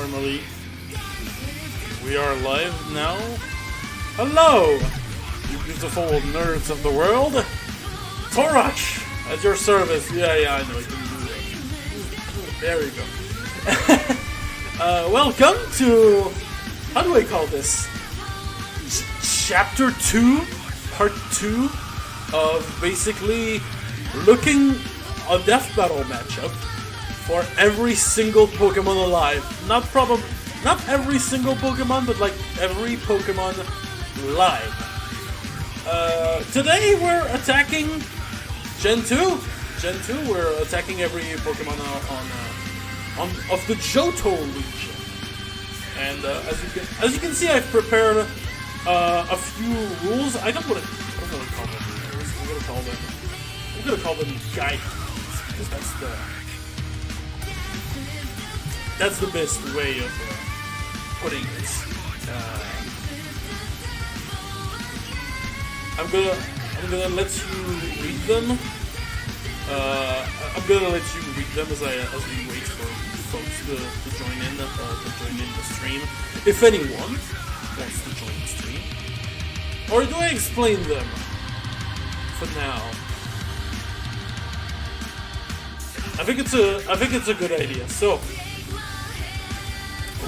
normally. We are live now. Hello, you beautiful nerds of the world. Torach, at your service. Yeah, I know I can do that. There we go. Welcome to, how do I call this? Chapter 2, Part 2 of basically looking a death battle matchup for every single Pokemon alive. Not every single Pokemon, but like every Pokemon live. Today we're attacking Gen 2. Gen 2, we're attacking every Pokemon on of the Johto region. And as you can see, I've prepared a few rules. I don't want to call them. I'm gonna call them guidelines, because that's the best way of putting it. I'm gonna let you read them. I'm gonna let you read them as we wait for folks to join in the stream, if anyone wants to join the stream. Or do I explain them for now? I think it's a good idea. So,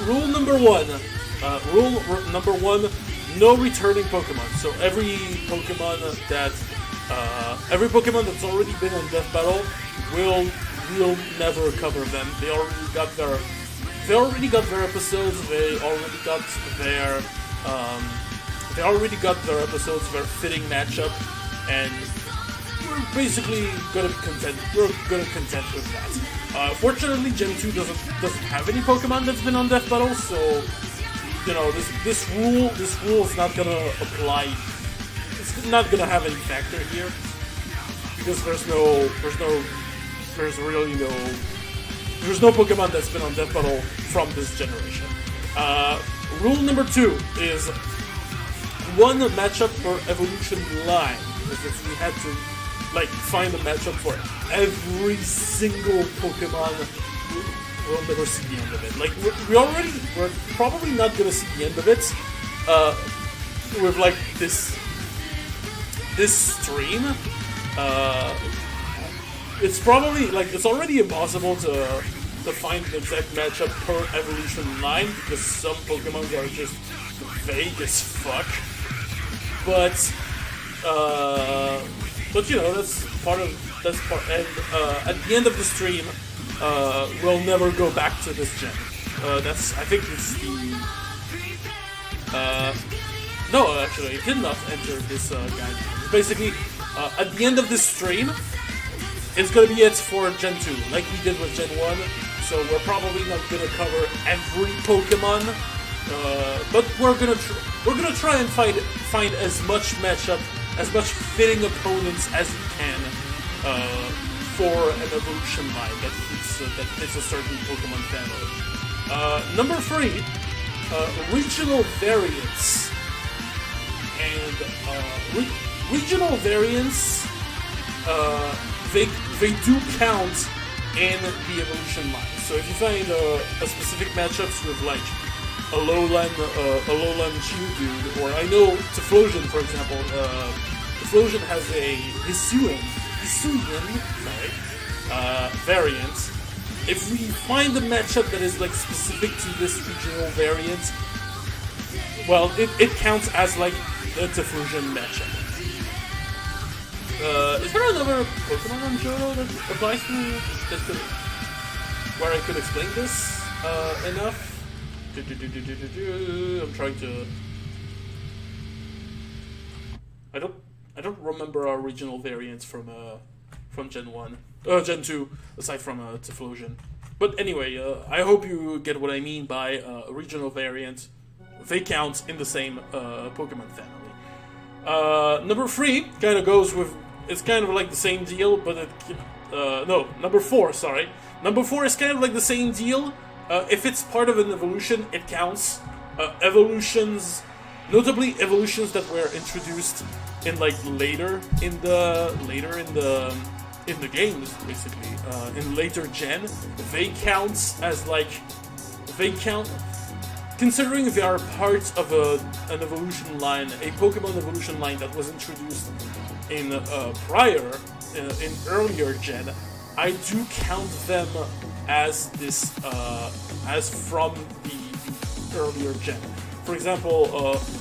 rule number one. Number one: no returning Pokemon. So every Pokemon that's already been in Death Battle will never cover them. They already got their episodes. They already got their episodes, their fitting matchup, and we're basically gonna be content with that. Fortunately, Gen 2 doesn't have any Pokemon that's been on Death Battle, so you know this rule is not gonna apply. It's not gonna have any factor here because there's no Pokemon that's been on Death Battle from this generation. Rule number 2 is one matchup per evolution line. Because if we had to find a matchup for every single Pokemon, we'll never see the end of it. Like we're probably not gonna see the end of it with this stream. It's probably it's already impossible to find an exact matchup per evolution line because some Pokemon are just vague as fuck. But you know that's part. And at the end of the stream, we'll never go back to this gen. I think it's the. No, actually, it did not enter this guide. Basically, at the end of this stream, it's gonna be it for Gen 2, like we did with Gen 1. So we're probably not gonna cover every Pokemon, but we're gonna try and find as much fitting opponents as we can for an evolution line that fits a certain Pokemon family. Number 3, regional variants. And regional variants, they do count in the evolution line. So if you find a specific matchups with a lowland Geodude, or I know Typhlosion, for example, Typhlosion has a Hisuian variant. If we find a matchup that is specific to this regional variant, well, it counts as the Typhlosion matchup. Is there another Pokemon on Johto that applies to where I could explain this enough? I'm trying to. I don't remember our regional variants from Gen 1, Gen 2, aside from Typhlosion. But anyway, I hope you get what I mean by a regional variant. They count in the same Pokemon family. Number 3 kind of goes with. It's kind of like the same deal, but number 4. Sorry, number 4 is kind of like the same deal. If it's part of an evolution, it counts. Evolutions, notably evolutions that were introduced in later in the games, basically in later gen, they count as they count. Considering they are part of an evolution line, a Pokemon evolution line that was introduced in in earlier gen, I do count them as this as from the earlier gen. For example,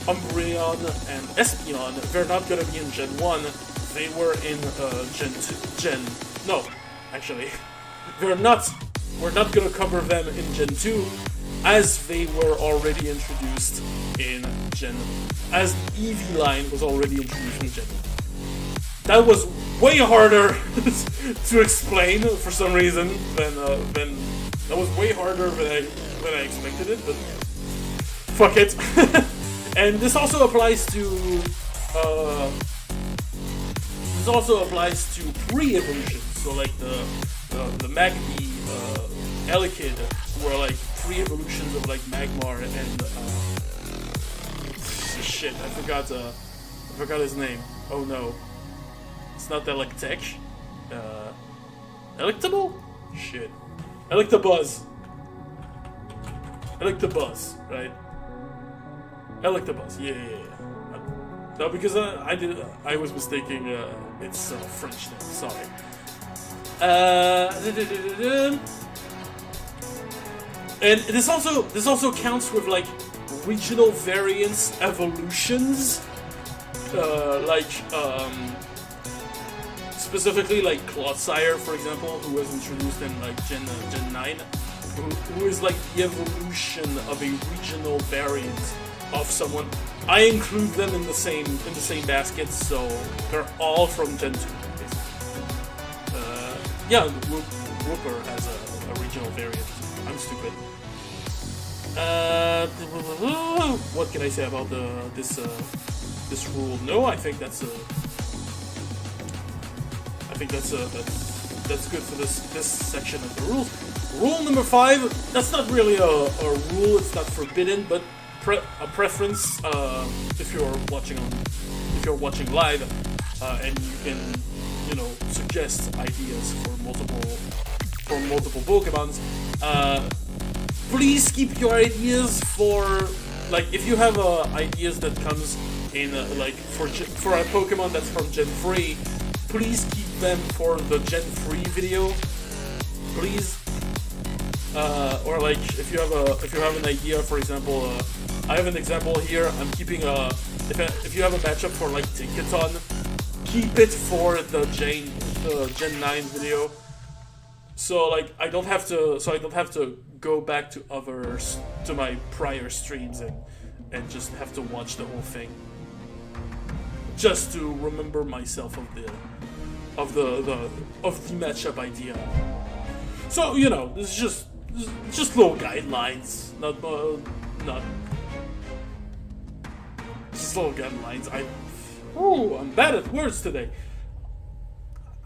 Umbreon and Espeon, they're not gonna be in Gen 1. They were in No, actually, we're not gonna cover them in Gen 2. As they were already introduced in as the Eevee line was already introduced in Gen 1. That was way harder to explain for some reason than that was way harder than I expected it, but fuck it. And this also applies to pre-evolution, so like the Magby, Elekid were like pre-evolutions of like Magmar and shit, I forgot his name. Oh no. It's not Electek. Electable? Shit. Electabuzz, right? Electabuzz, yeah. No, because I was mistaking, it's French name, sorry. And this also counts with like regional variants evolutions, specifically like Clodsire, for example, who was introduced in like Gen 9, who is like the evolution of a regional variant of someone. I include them in the same basket, so they're all from Gen 2, basically. Yeah, Wooper has a regional variant. I'm stupid. What can I say about this rule? No, I think that's good for this section of the rules. Rule number 5. That's not really a rule. It's not forbidden, but a preference. If you're watching live, and you can suggest ideas for multiple Pokemons. Please keep your ideas for, like, if you have ideas that comes in, like, for a Pokemon that's from Gen 3, please keep them for the Gen 3 video, please. Or like, if you have an idea, for example, I have an example here. I'm keeping if you have a matchup for like Tinkaton, keep it for the Gen 9 video. So like I don't have to go back to my prior streams and just have to watch the whole thing just to remember myself of the matchup idea. So this is just little guidelines, not just little guidelines. I'm bad at words today.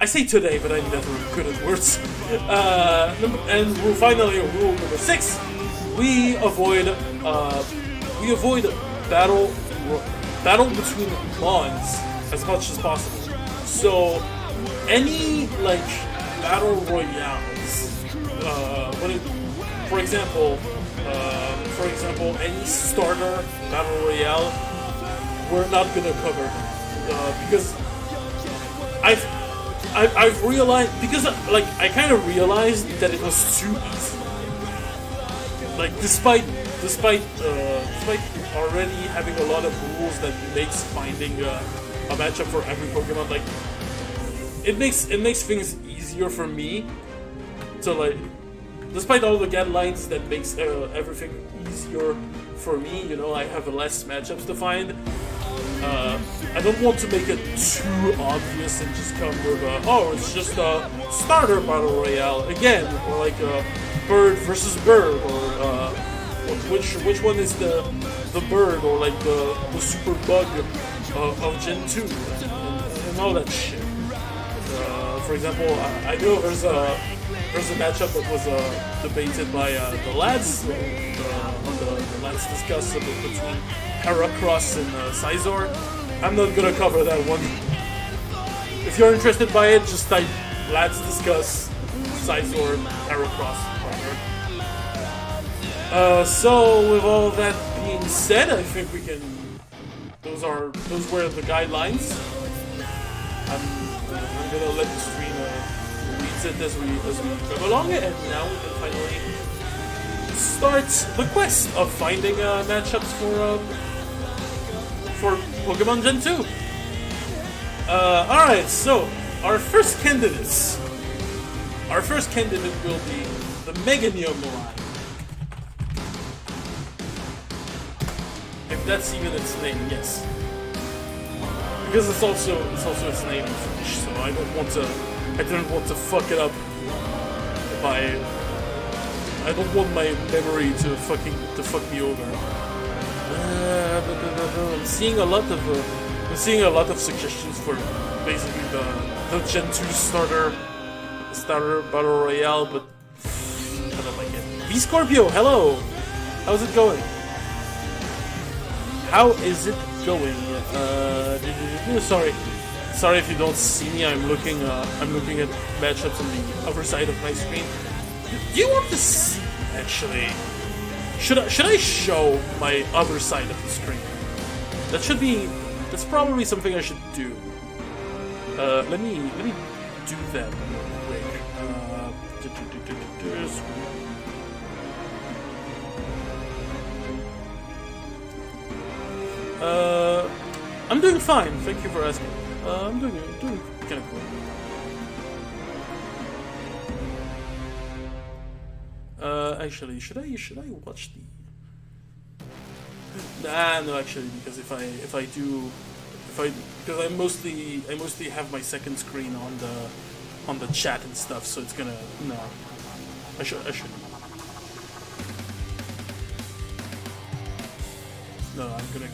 I say today, but I'm never good at words. And finally, rule number 6: we avoid battle between Mons as much as possible. So any like battle royales, for example, any starter battle royale, we're not gonna cover because I've realized, because like I kind of realized that it was too easy. Like despite already having a lot of rules that makes finding a matchup for every Pokemon, like it makes things easier for me to like, despite all the guidelines that makes everything easier for me, I have less matchups to find. I don't want to make it too obvious and just come with it's just a starter battle royale again, or like a bird versus bird, or which one is the bird, or like the super bug of Gen 2 and all that shit. For example, I know there's a matchup that was debated by the lads on the Lads Discuss between Heracross and Scizor. I'm not gonna cover that one. If you're interested by it, just type Lads Discuss Scizor Heracross. So with all that being said, I think we can. Those were the guidelines. I'm gonna let the stream reads it as we go along, and now we can finally start the quest of finding matchups for Pokemon Gen 2. Alright, so our first candidates. Our first candidate will be the Meganium line. If that's even its name, yes. Because it's also its name in Finnish, so I didn't want to fuck it up by. I don't want my memory to fuck me over. I'm seeing a lot of suggestions for basically the Gen 2 starter battle royale, but I don't like it. V Scorpio, hello. How's it going? How is it going? Sorry if you don't see me. I'm looking at matchups on the other side of my screen. Do you want to see, actually? Should I show my other side of the screen? That's probably something I should do. Let me do that real quick. I'm doing fine. Thank you for asking. I'm doing kind of cool. Actually, should I watch the? Nah, no. Actually, because because I mostly have my second screen on the chat and stuff, so it's gonna no. I should. No, I'm gonna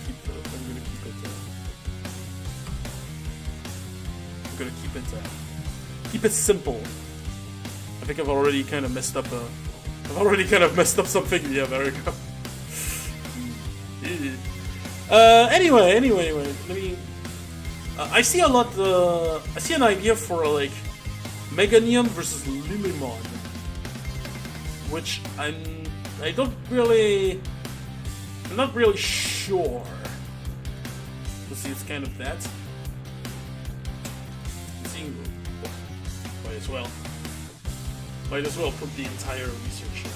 keep it simple. I think I've already kind of messed up something. Yeah, there we go. Anyway. Let me. I see an idea for like Meganium versus Lumimon, which I'm not really sure. Let's see, it's kind of that. Might as well put the entire research here.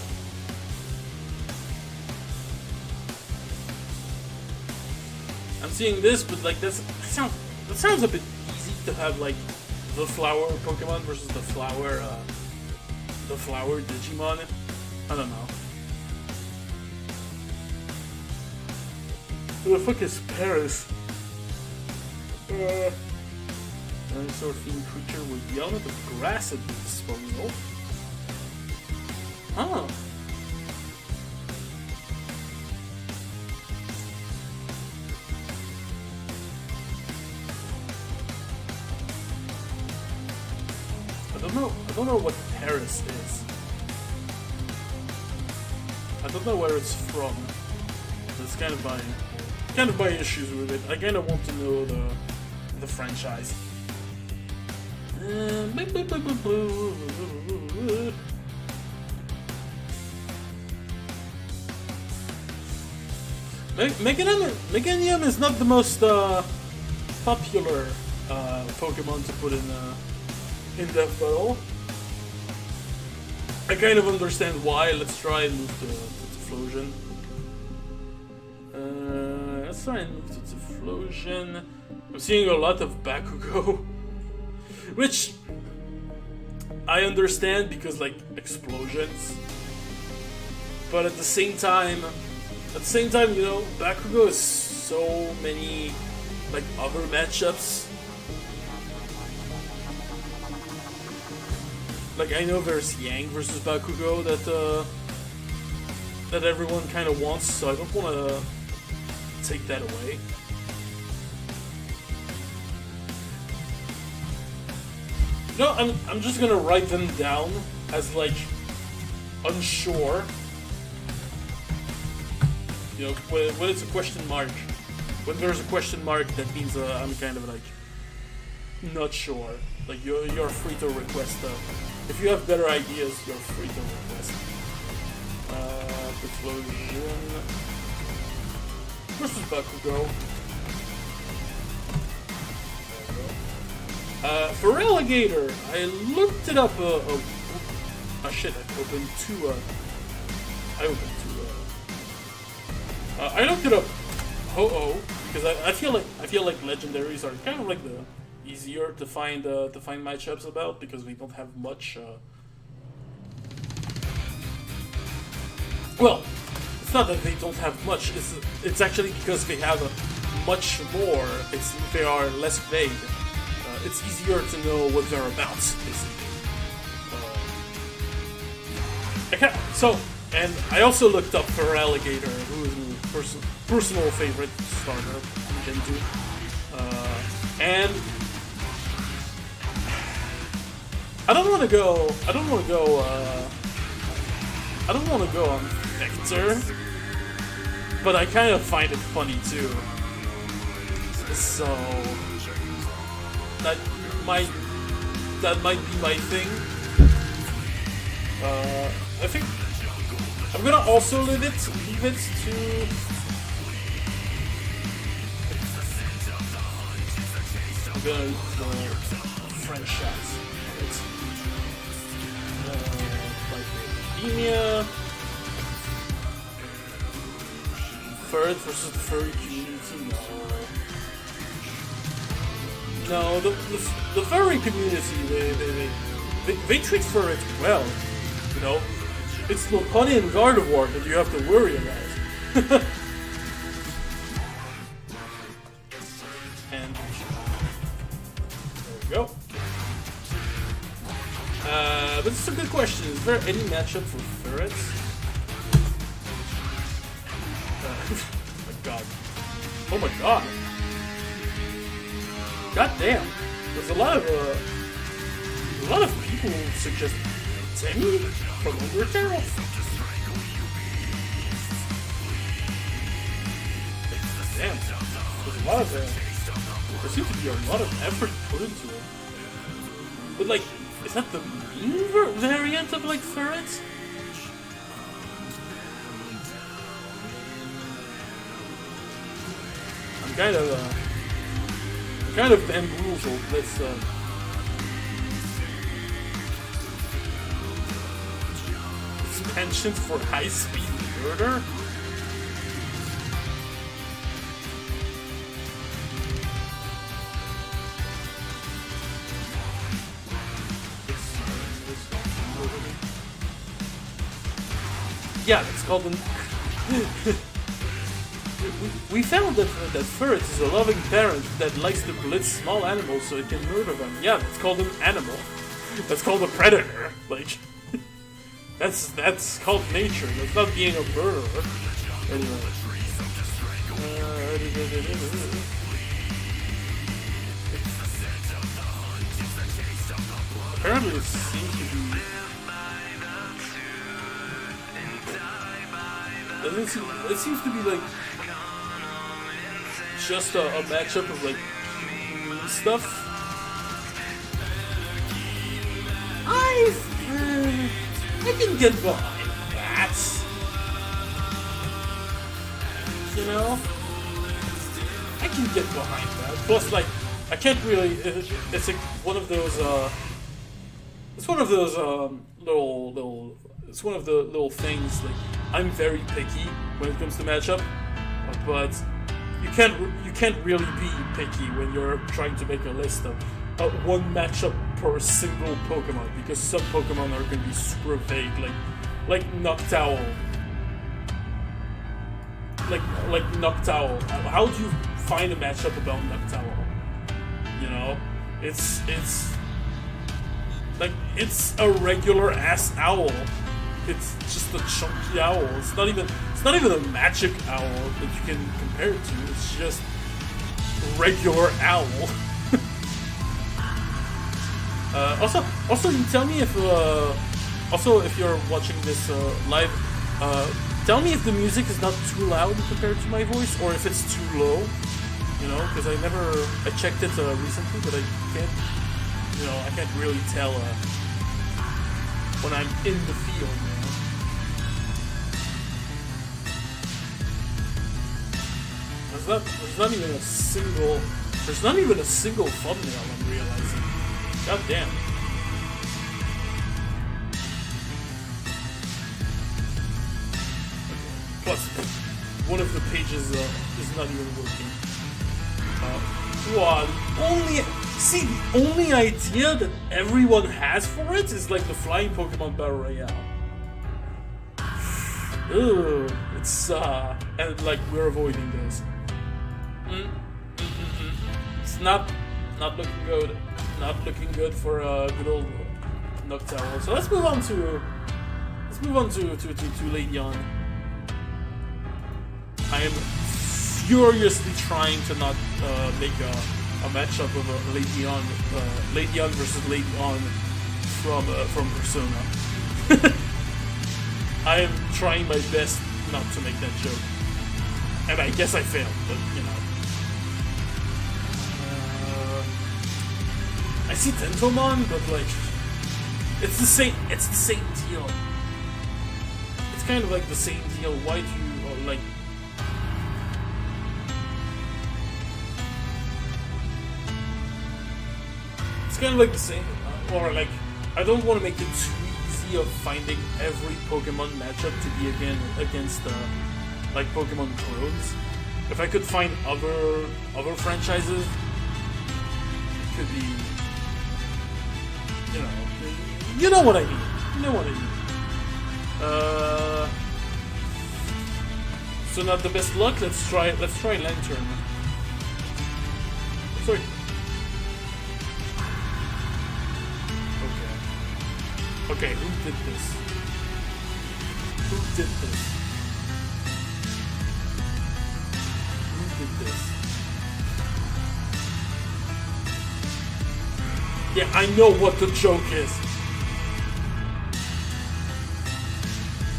I'm seeing this, but like that sounds a bit easy to have like the flower Pokemon versus the flower Digimon. I don't know. Who the fuck is Paris? Dinosaur-themed creature with the element of grass at the disposal. Huh. I don't know what Paris is. I don't know where it's from. That's kind of my issues with it. I kind of want to know the franchise. Meganium is not the most popular Pokemon to put in Death Battle. I kind of understand why. Let's try and move to Typhlosion. Let's try and move to Typhlosion. I'm seeing a lot of Bakugo, which I understand because like explosions. But at the same time, you know, Bakugo has so many like other matchups. Like I know there's Yang versus Bakugo that everyone kind of wants, so I don't want to take that away. No, I'm just gonna write them down as like unsure. You know, when it's a question mark. When there's a question mark, that means I'm kind of like not sure. Like you're free to request. If you have better ideas, you're free to request. Explosion. Versus Bakugo. For Alligator, I looked it up. Oh shit! I opened two. I looked it up. Ho-Oh, because I feel like legendaries are kind of like the easier to find matchups about because we don't have much. Well, it's not that they don't have much. It's actually because they have much more. They are less vague. It's easier to know what they're about, basically. And I also looked up for Alligator, who is my personal favorite starter in Gen 2. And I don't want to go on Vector, but I kind of find it funny too. So that might be my thing. I think I'm gonna also leave it to I'm gonna use French shots. Academia. Furret versus the furry community. No, the furry community, they treat furret well, you know. It's the Lopunny and Gardevoir that you have to worry about. And there we go. But it's a good question. Is there any matchup for ferrets? Oh my god. Oh my god. God damn. There's a lot of people suggest Timmy from Undertale. Damn. There's a lot of there seems to be a lot of effort put into it. But like, is that the mean variant of like ferrets? I'm kind of bamboozled. Let's expansions for high-speed murder? Yeah, it's called an... We found that ferret is a loving parent that likes to blitz small animals so it can murder them. Yeah, that's called an animal. That's called a predator. Like, that's called nature. That's not being a murderer. Anyway. Apparently it seems to be... It seems to be like just a matchup of like stuff. I can get behind that. You know, I can get behind that. Plus, like, I can't really. It's like one of those. It's one of those little. It's one of the little things. Like, I'm very picky when it comes to matchup, but you can't really be picky when you're trying to make a list of one matchup per single Pokemon, because some Pokemon are going to be super vague, like Noctowl. Like Noctowl. How do you find a matchup about Noctowl? You know, it's a regular ass owl. It's just a chunky owl. It's not even a magic owl that you can compare it to. It's just regular owl. Also, you tell me if if you're watching this live, tell me if the music is not too loud compared to my voice, or if it's too low. You know, because I checked it recently, but I can't really tell when I'm in the field. There's not even a single. There's not even a single thumbnail. I'm realizing. God damn. Plus, one of the pages is not even working. Wow. The only idea that everyone has for it is like the flying Pokemon Battle Royale. Ugh, it's and like we're avoiding those. It's not looking good. Not looking good for good old Noctowl. So let's move on to Ladion. I am furiously trying to not make a matchup of a Ladion versus Ladion from Persona. I am trying my best not to make that joke, and I guess I failed. But you know, I see Tentomon, but like, it's the same deal. It's kind of like the same deal. Why do you like? It's kind of like the same, or like, I don't want to make it too easy of finding every Pokemon matchup to be against like Pokemon clones. If I could find other franchises, it could be, you know what I mean. You know what I mean. So not the best luck. Let's try Lantern. Sorry. Okay, who did this? Who did this? Who did this? Yeah, I know what the joke is.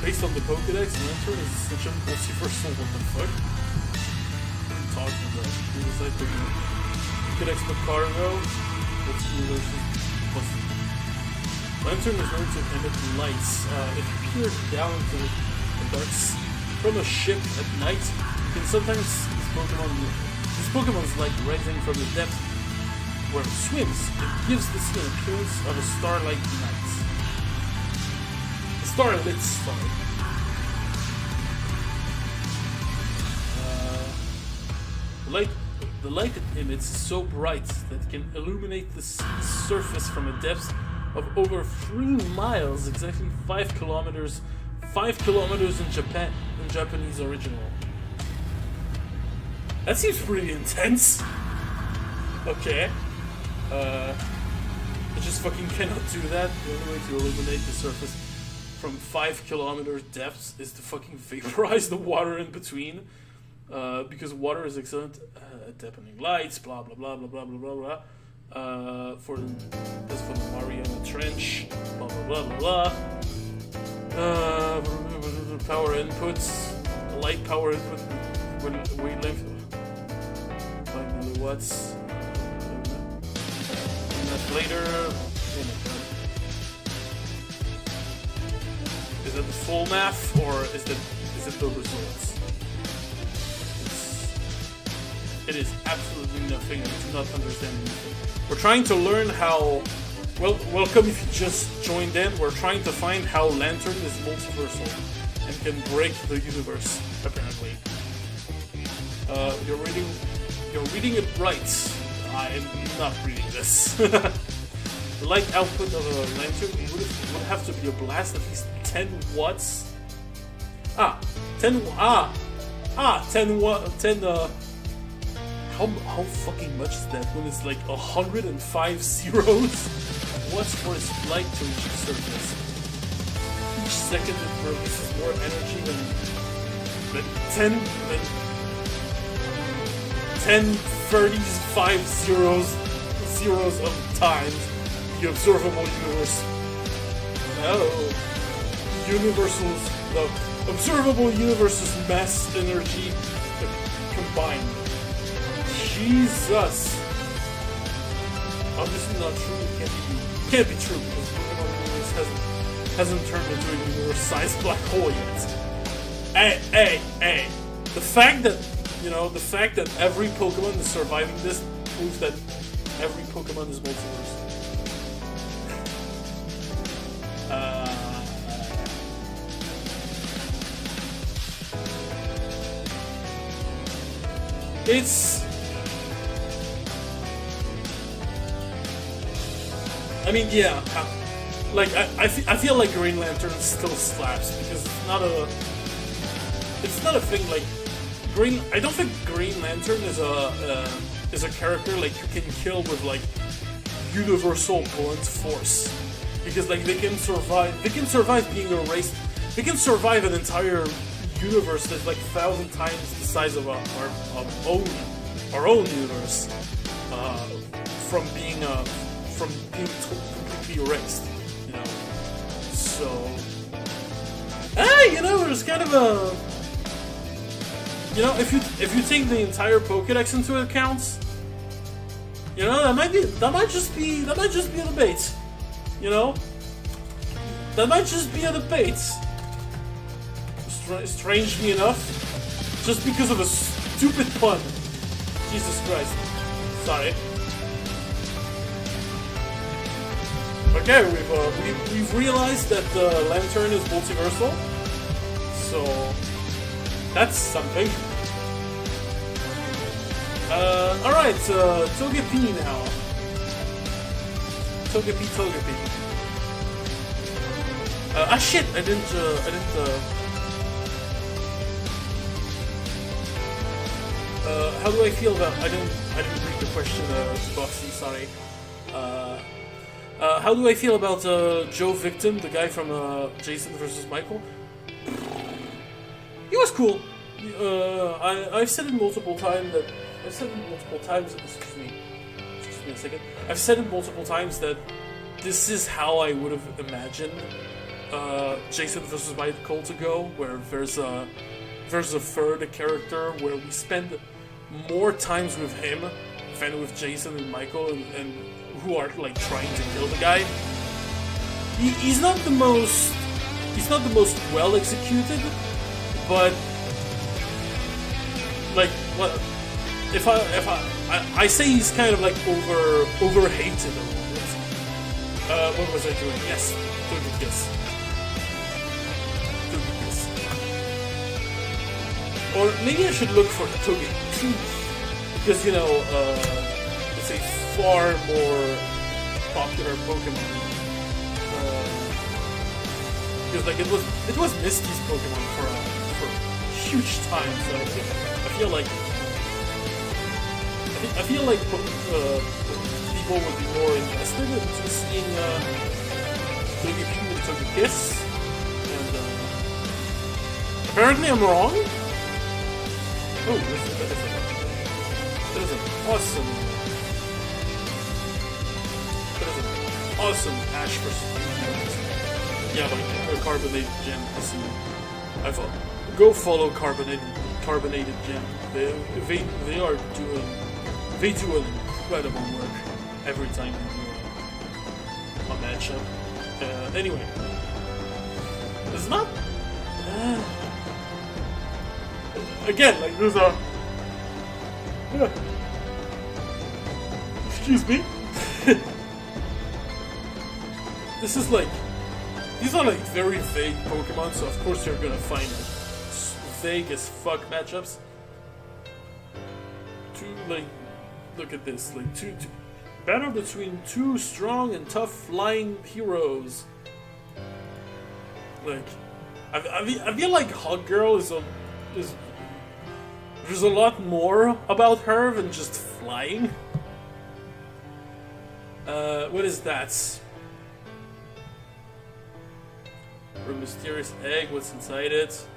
Based on the Pokédex, Lantern is such a multiversal. What the fuck? What are you talking about? Who was I thinking? Pokédex Picargo? What's the Lantern is known to emit lights. If you peer down into a dark sea from a ship at night, you can sometimes see these Pokemon's light rising from the depth where it swims. It gives the sea an appearance of a starlight night. A starlit star. The light it emits is so bright that it can illuminate the sea's surface from a depth of over 3 miles, exactly 5 kilometers. 5 kilometers in Japanese original. That seems pretty intense. Okay. I just fucking cannot do that. The only way to illuminate the surface from 5 kilometers depths is to fucking vaporize the water in between. Because water is excellent at deepening lights, blah blah blah blah blah blah blah blah. For the Mariana Trench, blah blah blah blah blah. Power inputs, light power input when wavelength 5 milliwatts. And that later. Oh my god. Is that the full math or is it the results? It is absolutely nothing. I do not understand anything. We're trying to learn how. Well, welcome if you just joined in. We're trying to find how Lantern is multiversal and can break the universe. Apparently, you're reading it right. I am not reading this. The light output of a Lantern would have to be a blast at least 10 watts. 10 How fucking much is that when it's like 105 zeros? What's for its light to reach the surface? Each second it releases more energy than 35 zeros of times the observable universe. The observable universe's mass energy combined. Jesus! Obviously not true. It can't be true because Pokemon universe hasn't turned into a universe-sized black hole yet. Hey! The fact that You know, the fact that every Pokemon is surviving this proves that every Pokemon is multiverse. It's... I mean, yeah, like, I feel like Green Lantern still slaps, because it's not a thing, like, I don't think Green Lantern is a character, like, you can kill with, like, universal blunt force. Because, like, they can survive being erased, they can survive an entire universe that's, like, 1,000 times the size of our own universe, from being completely erased, you know. So, you know, there's kind of a, you know, if you take the entire Pokédex into account, you know, that might just be a debate, you know. That might just be a debate. Strangely enough, just because of a stupid pun. Jesus Christ. Sorry. Okay, we've realized that Lantern is multiversal, so that's something. All right, Togepi now. Togepi. Shit! I didn't. How do I feel about? I didn't read the question, Boxy. Sorry. How do I feel about Joe Victim, the guy from Jason vs. Michael? He was cool. I've said it multiple times that. Excuse me a second. I've said it multiple times that this is how I would have imagined Jason vs. Michael to go, where there's a third character where we spend more times with him than with Jason and Michael, and who are like trying to kill the guy. He's not the most well executed, but like what if I say he's kind of like overhated a little bit. What was I doing? Yes, Togekiss. Or maybe I should look for Togepi, because, you know, it's a far more popular Pokemon. Because like it was Misty's Pokemon for a huge time, so I feel like people would be more invested into seeing Togepi and Togekiss, and apparently I'm wrong. Oh, that is an awesome Ash versus Pikachu. Yeah, like a carbonated gem. Go follow carbonated gem. They do an incredible work every time they do a matchup. Anyway, it's not. Again, like there's a. Excuse me. This is like. These are like very vague Pokemon, so of course you're gonna find vague as fuck matchups. Look at this, like two battle between two strong and tough flying heroes. Like, I feel like Hug Girl is there's a lot more about her than just flying. What is that? Her mysterious egg, what's inside it?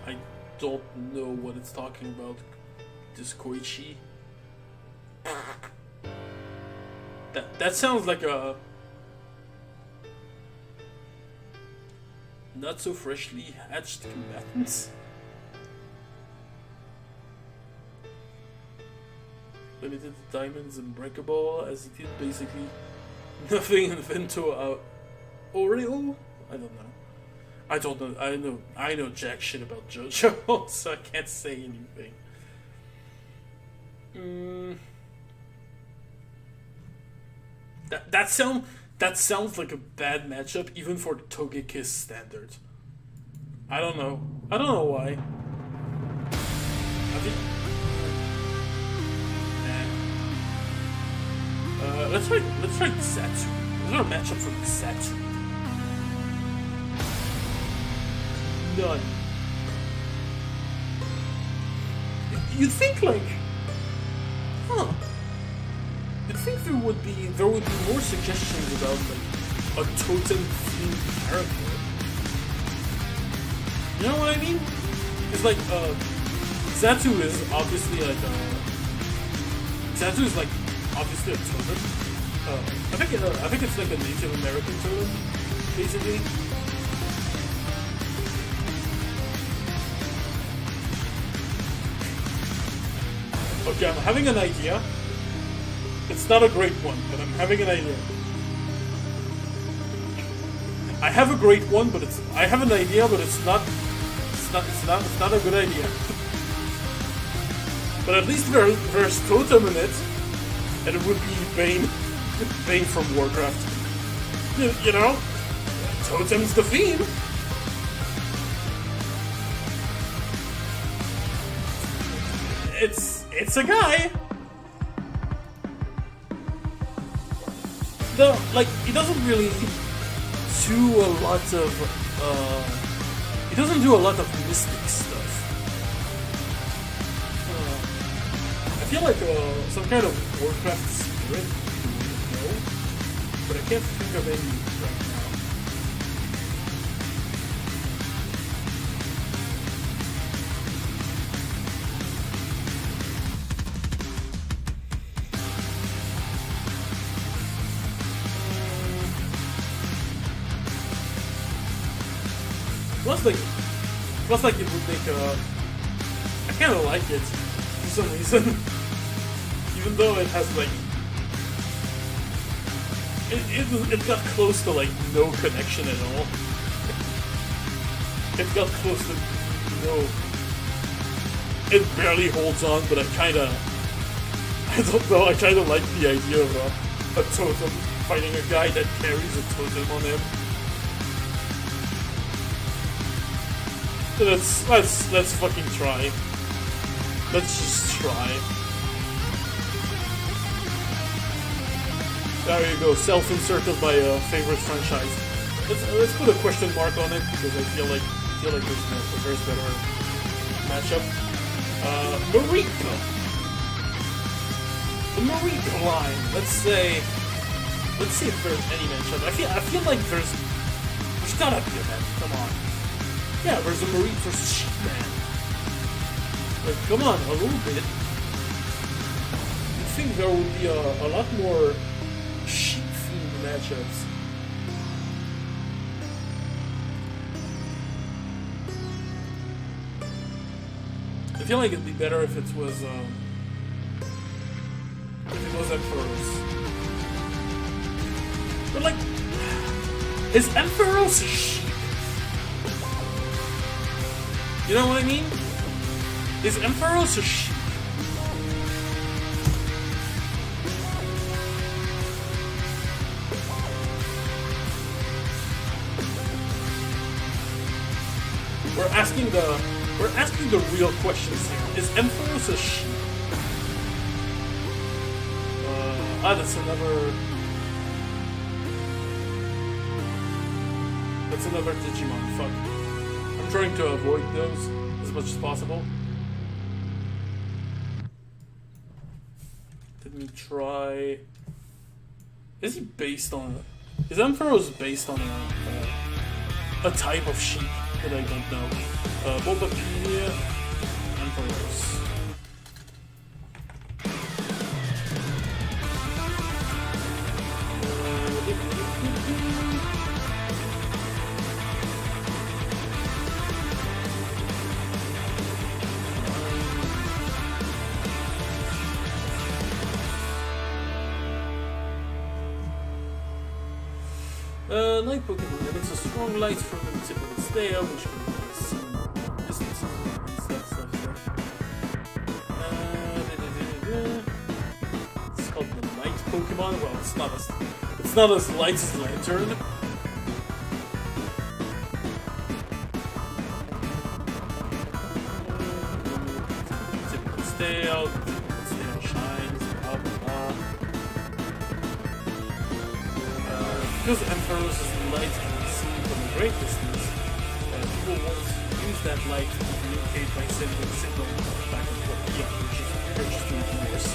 I don't know what it's talking about. This Koichi. That sounds like a not so freshly hatched combatant. Limited diamonds unbreakable, as it did basically nothing in Vento Oreo? I don't know. I don't know. I know jack shit about JoJo, so I can't say anything. That sounds like a bad matchup, even for Togekiss standards. I don't know. I don't know why. I think. Let's try Xatu. Is there a matchup for Xatu? None. You'd think like, you'd think there would be more suggestions about like a totem themed character. You know what I mean? It's like Xatu is obviously like Xatu is like obviously a totem. I think it's like a Native American totem, basically. Okay, I'm having an idea. It's not a great one, but I'm having an idea. I have a great one, but I have an idea, but it's not a good idea. But at least there's totem in it, and it would be Bane from Warcraft. You know, totem's the theme. It's a guy. Though, like, he doesn't really do a lot of he doesn't do a lot of mystic stuff. I feel like some kind of Warcraft spirit, you know, but I can't think of any right now. Plus like it would make I kinda like it for some reason. Even though it has like it got close to like no connection at all. It got close to no. It barely holds on, but I don't know, I kinda like the idea of a totem fighting a guy that carries a totem on him. Let's fucking try. Let's just try. There you go, self-inserted by a favorite franchise. Let's put a question mark on it because I feel like there's better matchup. Marika. The Marika line. Let's see if there's any matchup. I feel like there's gotta be a match. Come on. Yeah, there's a Marine versus Sheepman. Like, come on, a little bit. You'd think there would be a lot more sheep-themed matchups. I feel like it'd be better if it was Emperors. But like, is Emperors a sheep? You know what I mean? Is Ampharos a sheep? We're asking the real questions here. Is Ampharos a sheep? That's another Digimon. Fuck. I'm trying to avoid those as much as possible. Let me try. Is he based on? Is Ampharos based on a type of sheep that I don't know? Bulbapedia, Ampharos. Light Pokemon emits a strong light from the tip of its tail, which can be seen distances and stuff there. It's called the Light Pokemon. Well, it's not as light as Lantern. Tip of its tail shines, blah blah blah. Because Emperor's light can be seen from a great distance, people won't use that light to communicate by sending signal back and forth. Yeah, which is doing worse.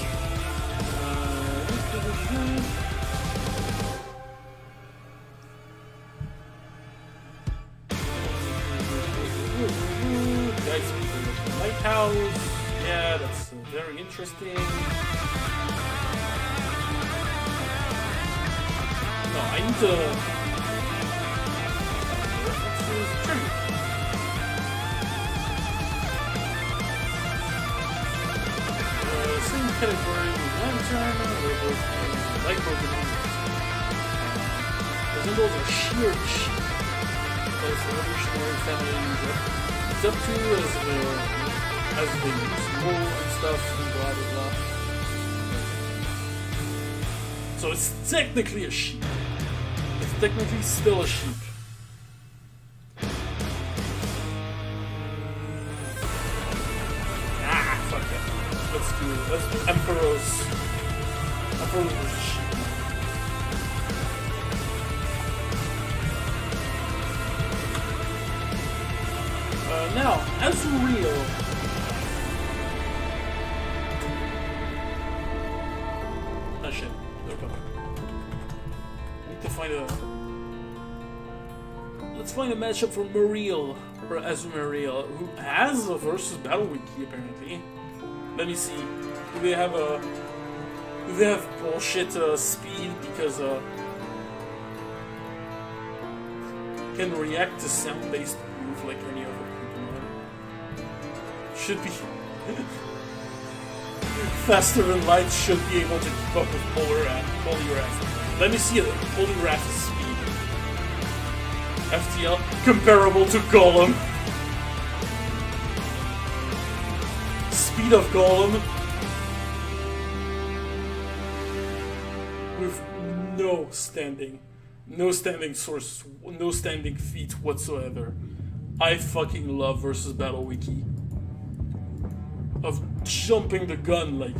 Guys, people with the lighthouse. Yeah, that's very interesting. No, I need to... Same category with Lantern, we're both light Pokemon. Resembles a sheared sheep that is evolutionary family user. It's up to as they use wool and stuff and blah blah blah. So it's technically a sheep. It's technically still a sheep. Ah, fuck it. Let's do Emperor's sheep. Now, Azuriel. Ah shit. Okay. Need to find a... Let's find a matchup for Mariel, or Azumariel, who has a versus Battle Wiki apparently. Let me see. Do they have bullshit speed because can react to sound-based move like any other Pokemon? Should be faster than light. Should be able to keep up with Poliwrath. Let me see Poliwrath's speed. FTL comparable to Golem. Speed of Golem with no standing source, no standing feet whatsoever. I fucking love versus Battle Wiki of jumping the gun. Like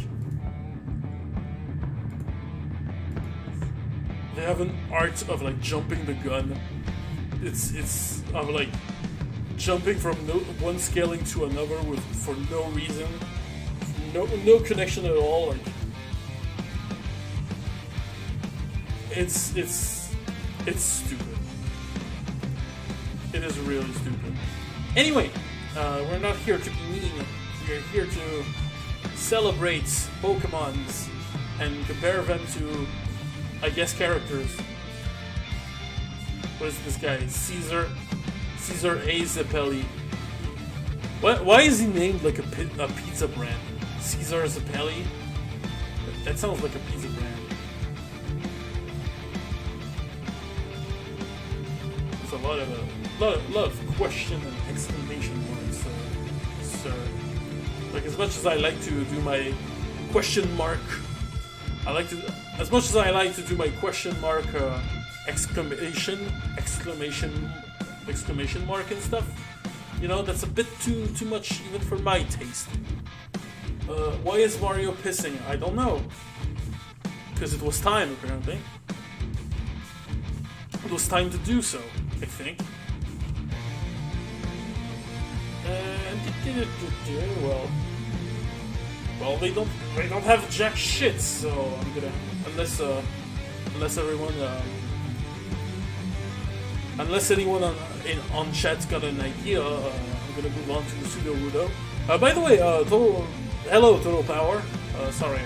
they have an art of like jumping the gun. It's of like jumping from one scaling to another for no reason, no connection at all. Like it's stupid. It is really stupid. Anyway, we're not here to be mean. We're here to celebrate Pokemons and compare them to, I guess, characters. What is this guy? Caesar A. Zappelli. Why is he named like a pizza brand? Caesar Zappelli? That sounds like a pizza brand. There's a lot of question and exclamation marks, sir. Like, as much as I like to do my question mark, as much as I like to do my question mark, exclamation mark and stuff, you know, that's a bit too much even for my taste. Why is Mario pissing? I don't know. Because it was time, apparently. It was time to do so, I think. Well, they don't have jack shit, so I'm gonna, unless anyone on chat's got an idea, I'm gonna move on to the tu-du-luuu. By the way, hello Total Power. Sorry,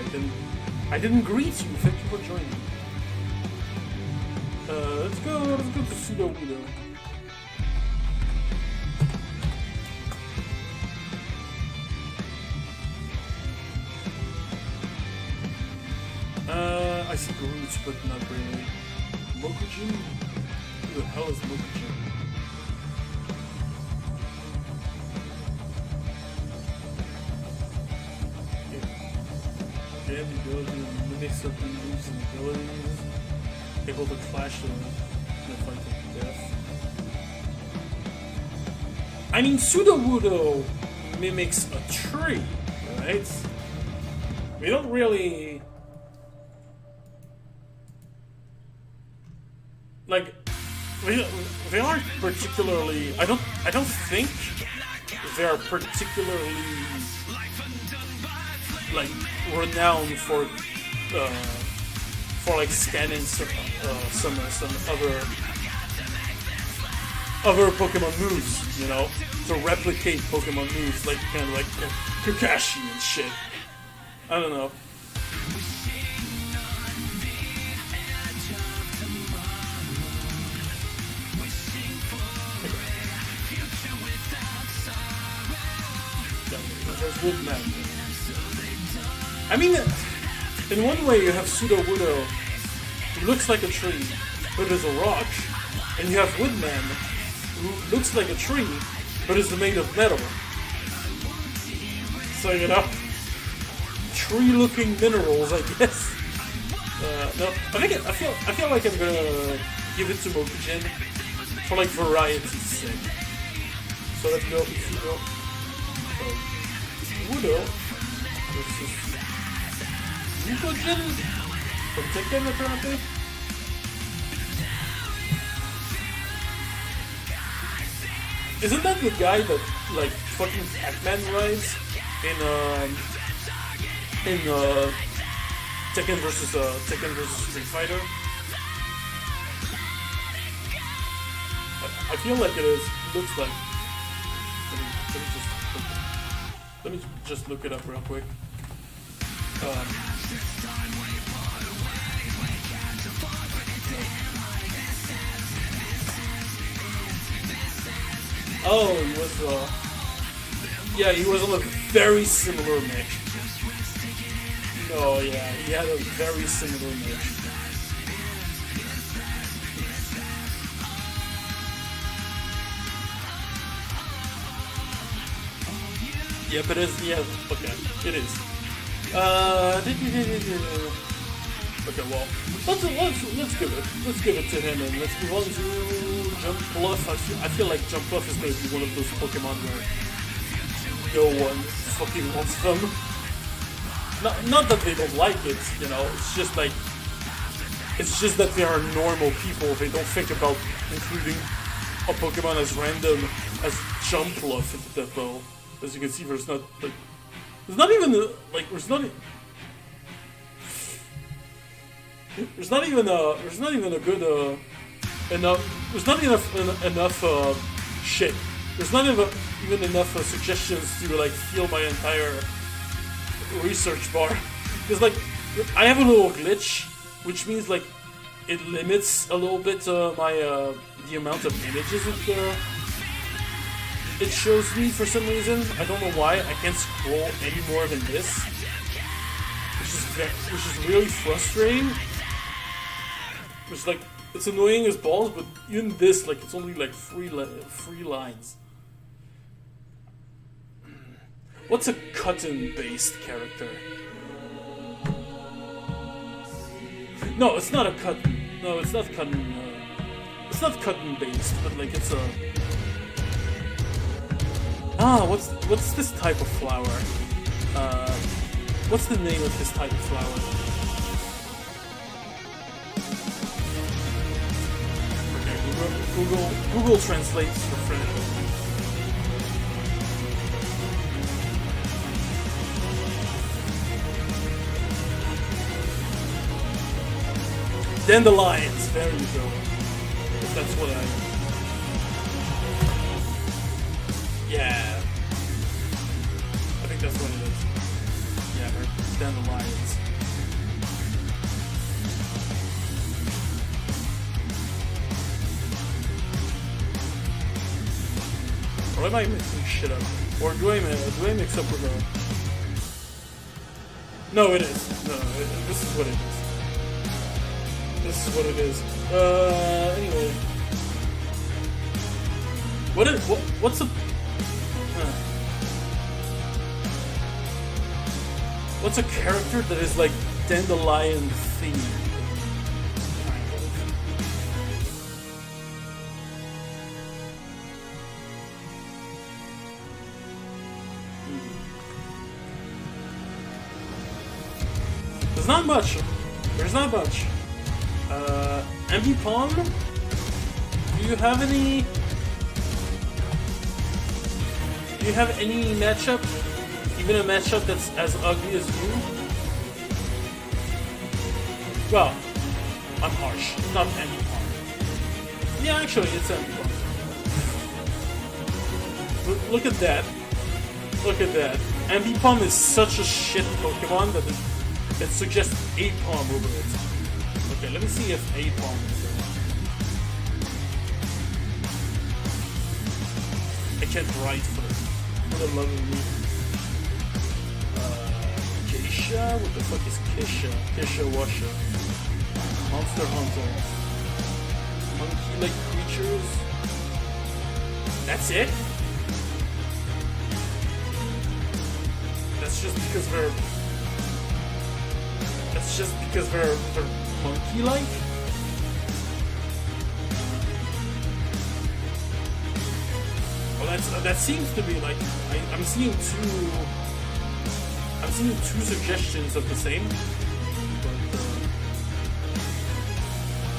I didn't greet you. Thank you for joining. Let's go to tu-du-luuu. I see Groot, but not really. Mokujin? Who the hell is Mokujin? They have the ability to mimic certain moves and abilities, able to clash in a fight to death. I mean, tu-du-luuu mimics a tree, right? We don't really... Like, they aren't particularly... I don't think they are particularly... like, renowned for like scanning some other Pokemon moves, you know, to replicate Pokemon moves, like kind of like Kakashi and shit. I don't know. There's Woodman. I mean, in one way you have tu-du-luuu, who looks like a tree, but is a rock, and you have Woodman, who looks like a tree, but is made of metal. So, you know, tree-looking minerals, I guess. No, I feel like I'm gonna give it to Mokujin for like variety's sake. So let's go. Wudo versus Mokujin from Tekken, apparently. Isn't that the guy that like fucking Pac-Man rides in Tekken versus Street Fighter? I feel like it is. Looks like. Let me just look it up real quick. Oh, he was, yeah, he was on a very similar match. No, yeah, he had a very similar match. Yep, it is, yeah, okay, it is. Okay, well, let's give it to him, and let's move on to Jumpluff. I feel like Jumpluff is going to be one of those Pokemon where no one fucking wants them. Not that they don't like it, you know. It's just that they are normal people. They don't think about including a Pokemon as random as Jumpluff into that though. As you can see, there's not even a good enough. There's not enough shit. There's not even enough suggestions to like fill my entire research bar. Because like I have a little glitch, which means like it limits a little bit the amount of images it shows me for some reason. I don't know why. I can't scroll any more than this, which is really frustrating. It's like it's annoying as balls, but even this, like, it's only like three lines. What's a cotton-based character? No, it's not a cotton. No, it's not cotton. It's not cotton-based, but like it's a. What's this type of flower? What's the name of this type of flower? Okay, Google translates for French. Dandelions, there you go. That's what yeah. I think that's what it is. Yeah, they're dandelions. Or am I mixing shit up? Or do I mix up with a... No, it is. No, this is what it is. This is what it is. Anyway. What's a what's a character that is like Dandelion themed? Kind of. There's not much. There's not much. MB Palm? Do you have any? Do you have any matchup? Even a matchup that's as ugly as you? Well, I'm harsh. Not MB Palm. Yeah, actually, it's MB Palm. Look at that. Look at that. MB Palm is such a shit Pokemon that it suggests A-Palm over it. Okay, let me see if A-Palm is there. I can't write for the love of me. Keisha? What the fuck is Keisha? Keisha Washa. Monster Hunter. Monkey-like creatures. That's it? That's just because they're... That's just because they're monkey-like? Well, that seems to be like... I'm seeing two suggestions of the same.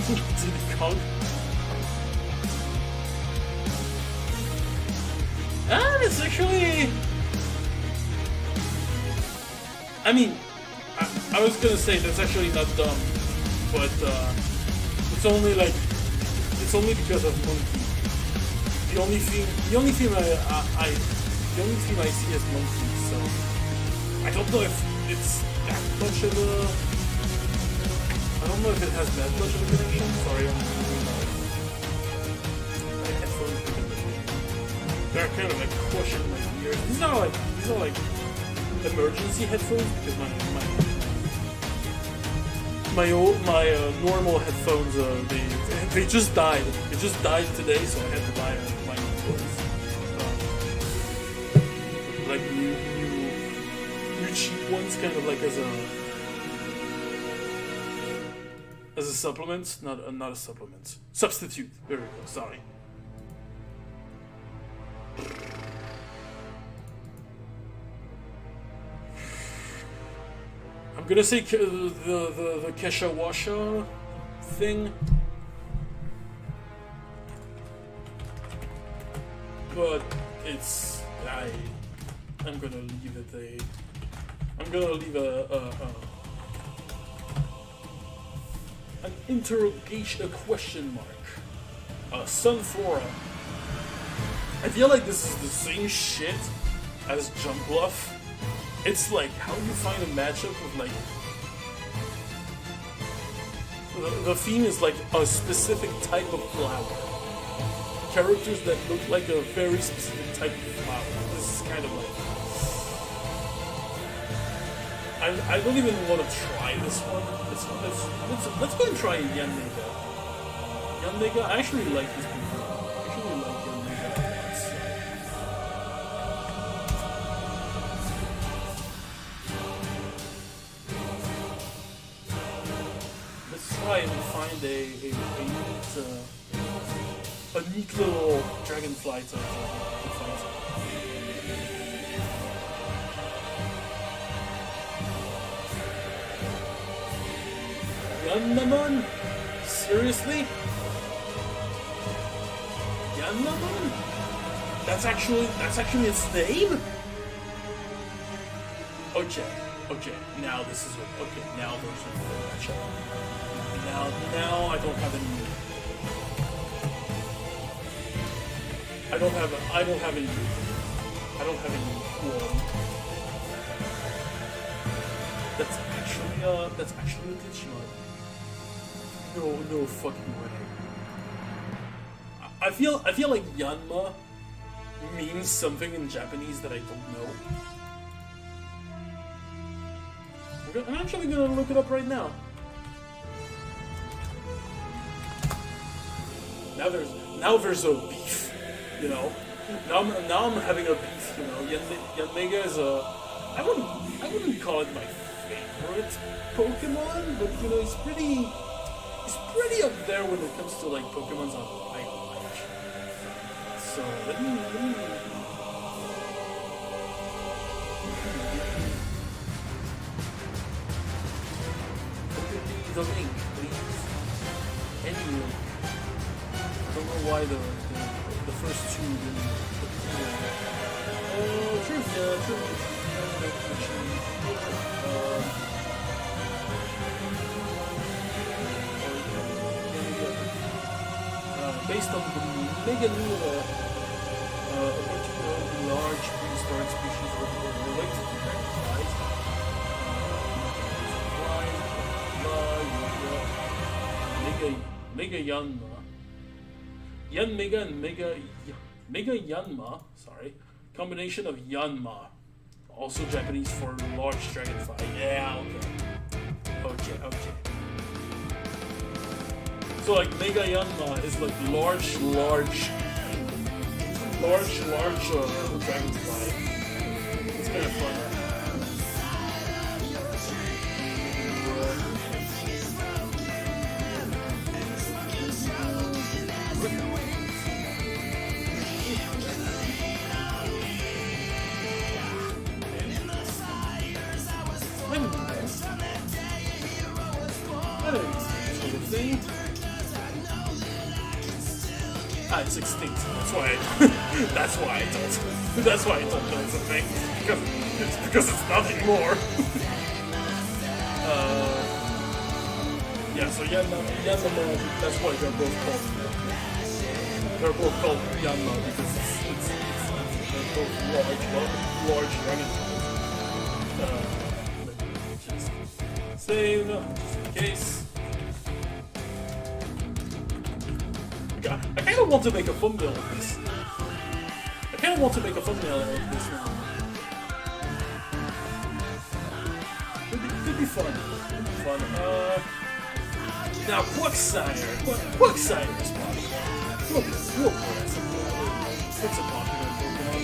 But, Diddy Kong? It's actually... I mean... I was gonna say that's actually not dumb, but it's only because of monkey. The only theme I see is monkey, so I don't know if it's that much of a. I don't know if it has that much of a connection. Sorry, I'm using my headphones because they're kind of like crushing my ears. These are like emergency headphones because my normal headphones they just died. It just died today, so I had to buy my headphones. Like new cheap ones, kind of like as a supplement, not a supplement, substitute. There we go. Sorry. I'm gonna say the Kesha Washa thing, but it's I'm gonna leave it an interrogation, a question mark. Sunflora. I feel like this is the same shit as Jump Bluff. It's like, how do you find a matchup with like... The theme is like a specific type of flower. Characters that look like a very specific type of flower. This is kind of like... I don't even want to try this one. Let's go and try Yanmega. Yanmega, I actually like this people. I actually like Yanmega. Let's try and find a neat little dragonfly to fight. Yanmamon? Seriously? Yanmamon? That's actually its name? Okay, now this is okay, now there's a matchup. Now I don't have any wall. That's actually a Digimon. No fucking way. I feel like Yanma means something in Japanese that I don't know. I'm actually gonna look it up right now. Now there's a beef. You know, now I'm having a beef. You know, Yanmega is a I wouldn't call it my favorite Pokemon, but you know, he's pretty up there when it comes to like Pokemons I like. So let me the link, please. Any link. I don't know why the first two didn't appear. Truth, based on the Mega Lua, a particularly large prehistoric species related to dragonflies. Mega Yanma. Yanmega and Mega Yanma, sorry. Combination of Yanma. Also Japanese for large dragonfly. Yeah, okay. So like Mega Yanma is like large dragonfly. It's kind of fun. It's extinct. That's why I don't know it's a thing. Because it's not anymore. Yeah, so Yanma, that's why they're both called. They're both called Yanma because they're both large dragons. Save, just in case. I kind of want to make a thumbnail of this. Now. Could be fun. Now, Quagsire is popular. It's a popular Pokemon.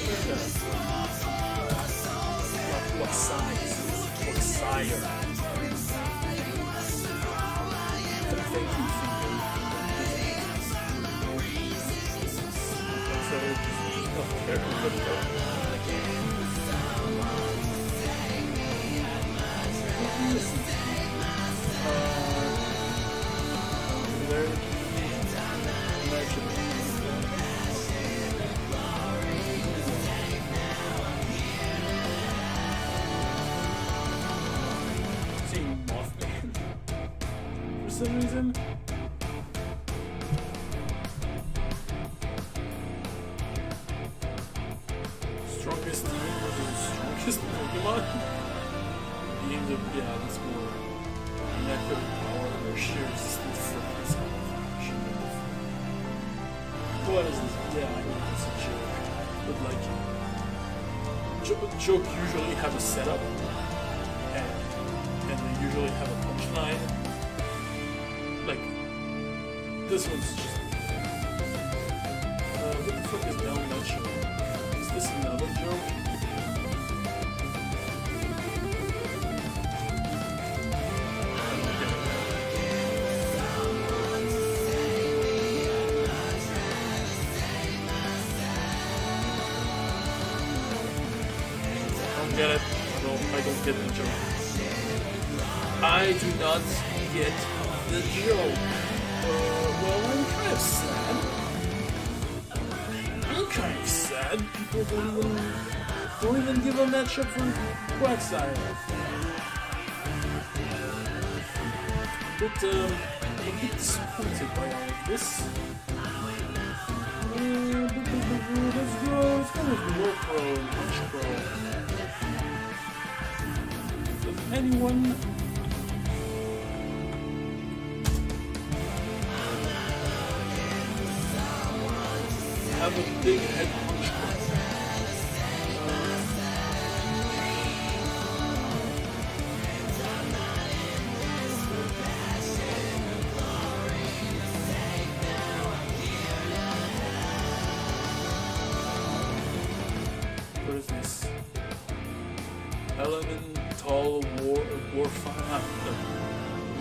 Quagsire. Thank you. Seeing Mothman for some reason. Strongest Pokemon? Games of, that's more natural power or sheer resistance from this combination of. What is this? Yeah, I know it's a joke. But like, joke usually have a setup, and they usually have a punchline. Like, this one's just. What the fuck is down that show? Is this another joke? Get it? No, I don't get the joke. I do not get the joke. Well, I'm kind of sad. People don't even give a matchup for Quagsire. But I'm a bit disappointed by all of this. Let's go with Warpro and Punchpro. Anyone have a big head punch? Tall Warfire.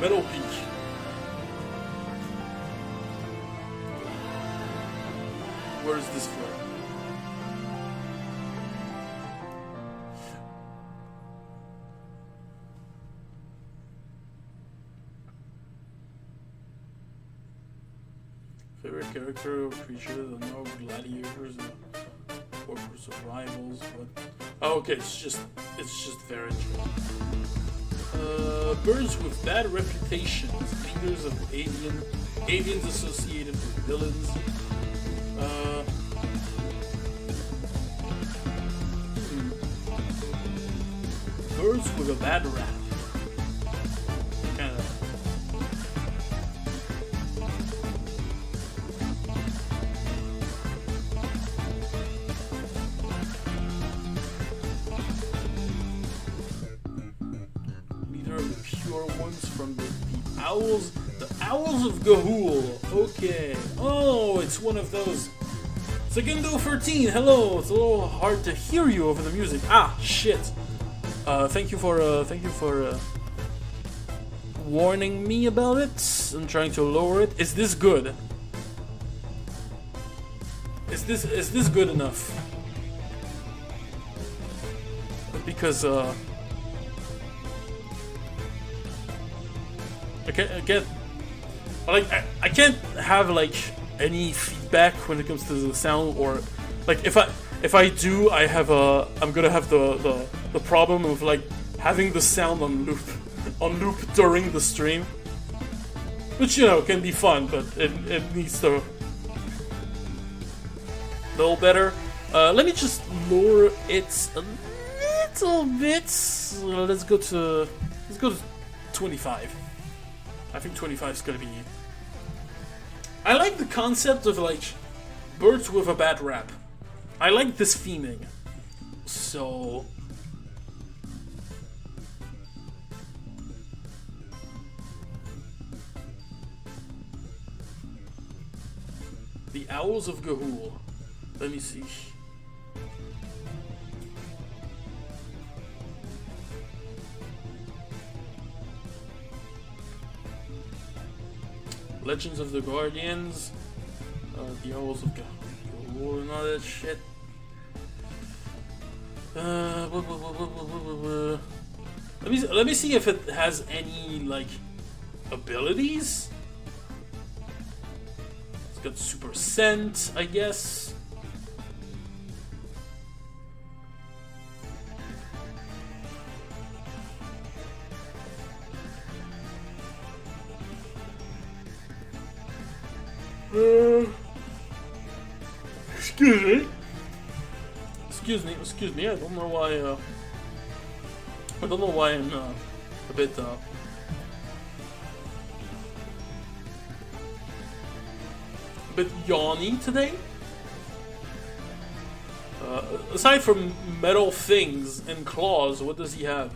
Metal Peak. Where is this from? Favorite character or creature? I don't know, gladiators or rivals, but oh, okay, it's just very birds with bad reputations, leaders of aliens associated with villains. Birds with a bad rap. Kinda. Leader of the pure ones from the owls. The Owls of Ga'Hoole. Okay. Oh, it's one of those. Segundo 13. Hello. It's a little hard to hear you over the music. Ah, shit. Thank you for warning me about it. I'm trying to lower it. Is this good? Is this good enough? Because I can't have like any feedback when it comes to the sound, or like if I do, I'm gonna have the problem of like having the sound on loop during the stream, which can be fun, but it needs to a little better. Let me just lower it a little bit. Let's go to 25. I think 25 is gonna be. I like the concept of like birds with a bad rap. I like this theming. So the Owls of Ga'Hoole. Let me see. Legends of the Guardians, the Owls of Ga'Hoole, and all that shit. Let me see if it has any like abilities. It's got super scent, I guess. Excuse me. I don't know why I'm a bit yawny today. Aside from metal things and claws, what does he have?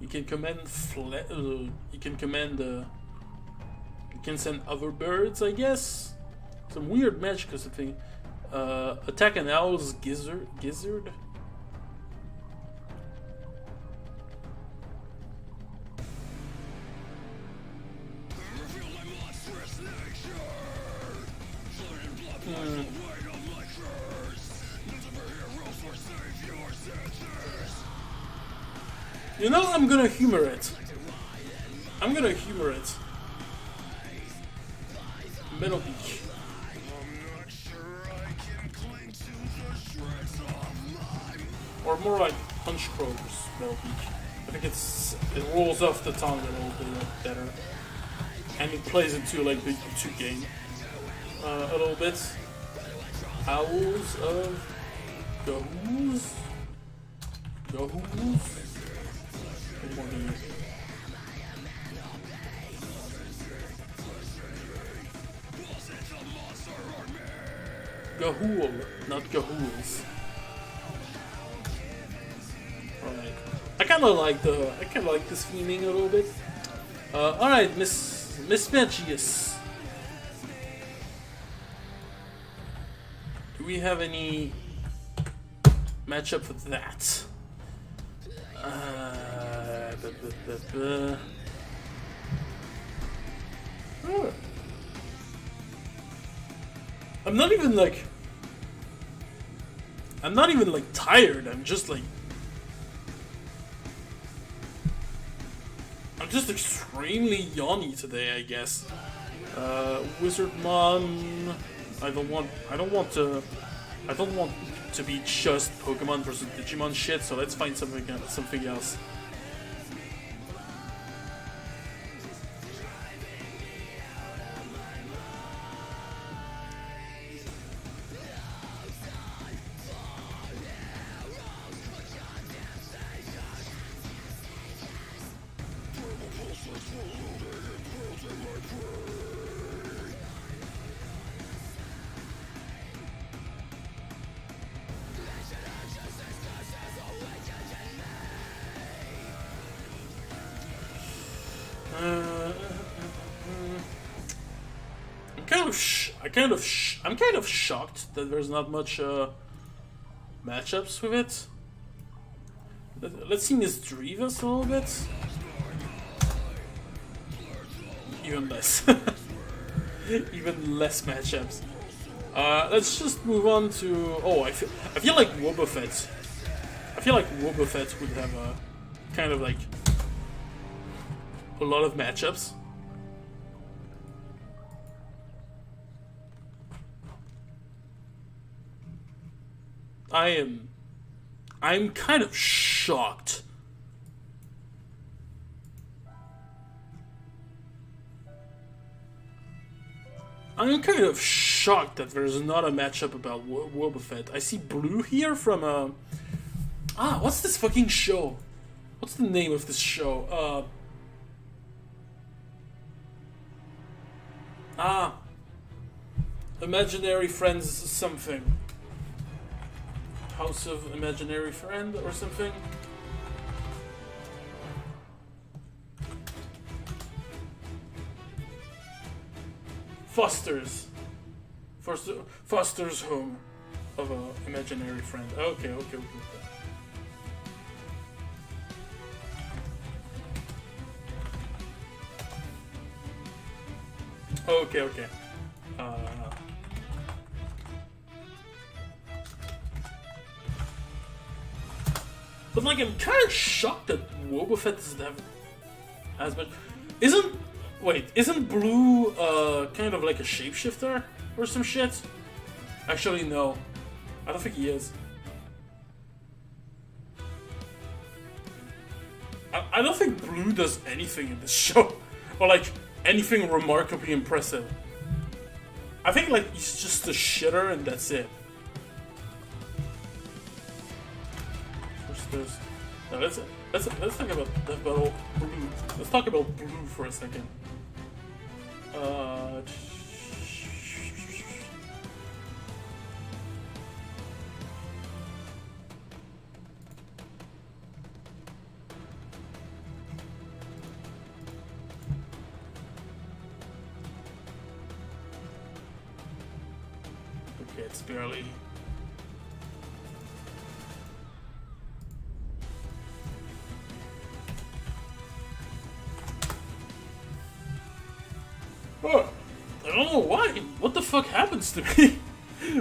You can command you can send other birds, I guess. Some weird magic or something. Attack an owl's gizzard. I'm gonna humor it. Metal Beach. Or more like Punch Crow's Metal Beach. I think it rolls off the tongue a little bit better. And it plays into like the YouTube game a little bit. Owls of Ga'Hoole. Ga'Hoole, not Ga'Hools. Alright. I kinda like this theming a little bit. Alright, Miss Mismagius. Do we have any matchup for that? I'm not even like tired. I'm just extremely yawny today, I guess. Wizardmon. I don't want to be just Pokemon versus Digimon shit. So let's find something else. I'm kind of shocked that there's not much matchups with it. Let's see Miss Drivas a little bit. Even less. Even less matchups. Let's just move on to. Oh, I feel like Wobbuffet. I feel like Wobbuffet would have a kind of like a lot of matchups. I'm kind of shocked. I'm kind of shocked that there's not a matchup about Wobbuffet. I see Blue here from what's this fucking show? What's the name of this show? Imaginary Friends something. House of Imaginary Friend or something? Foster's Home of an Imaginary Friend. Okay. Okay. But like, I'm kind of shocked that Wobbuffet doesn't have as much. Isn't Blue kind of like a shapeshifter or some shit? Actually, no. I don't think he is. I don't think Blue does anything in this show. Or like, anything remarkably impressive. I think like, he's just a shitter and that's it. Now let's talk about Blue. Let's talk about Blue for a second. Okay, it's barely. Oh, I don't know why. What the fuck happens to me?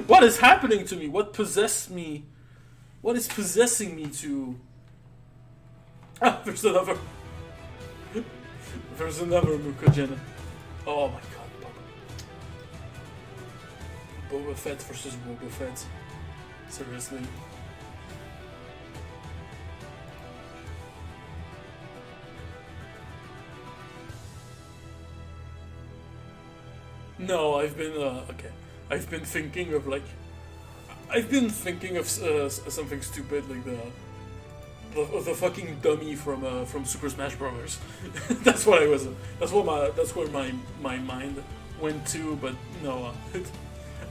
What is happening to me? What possessed me? What is possessing me to... Ah, there's another Mukojin. Oh my god. Boba Fett versus Boba Fett. Seriously. No, I've been thinking of like, something stupid like the fucking dummy from Super Smash Bros. That's what where my mind went to. But no,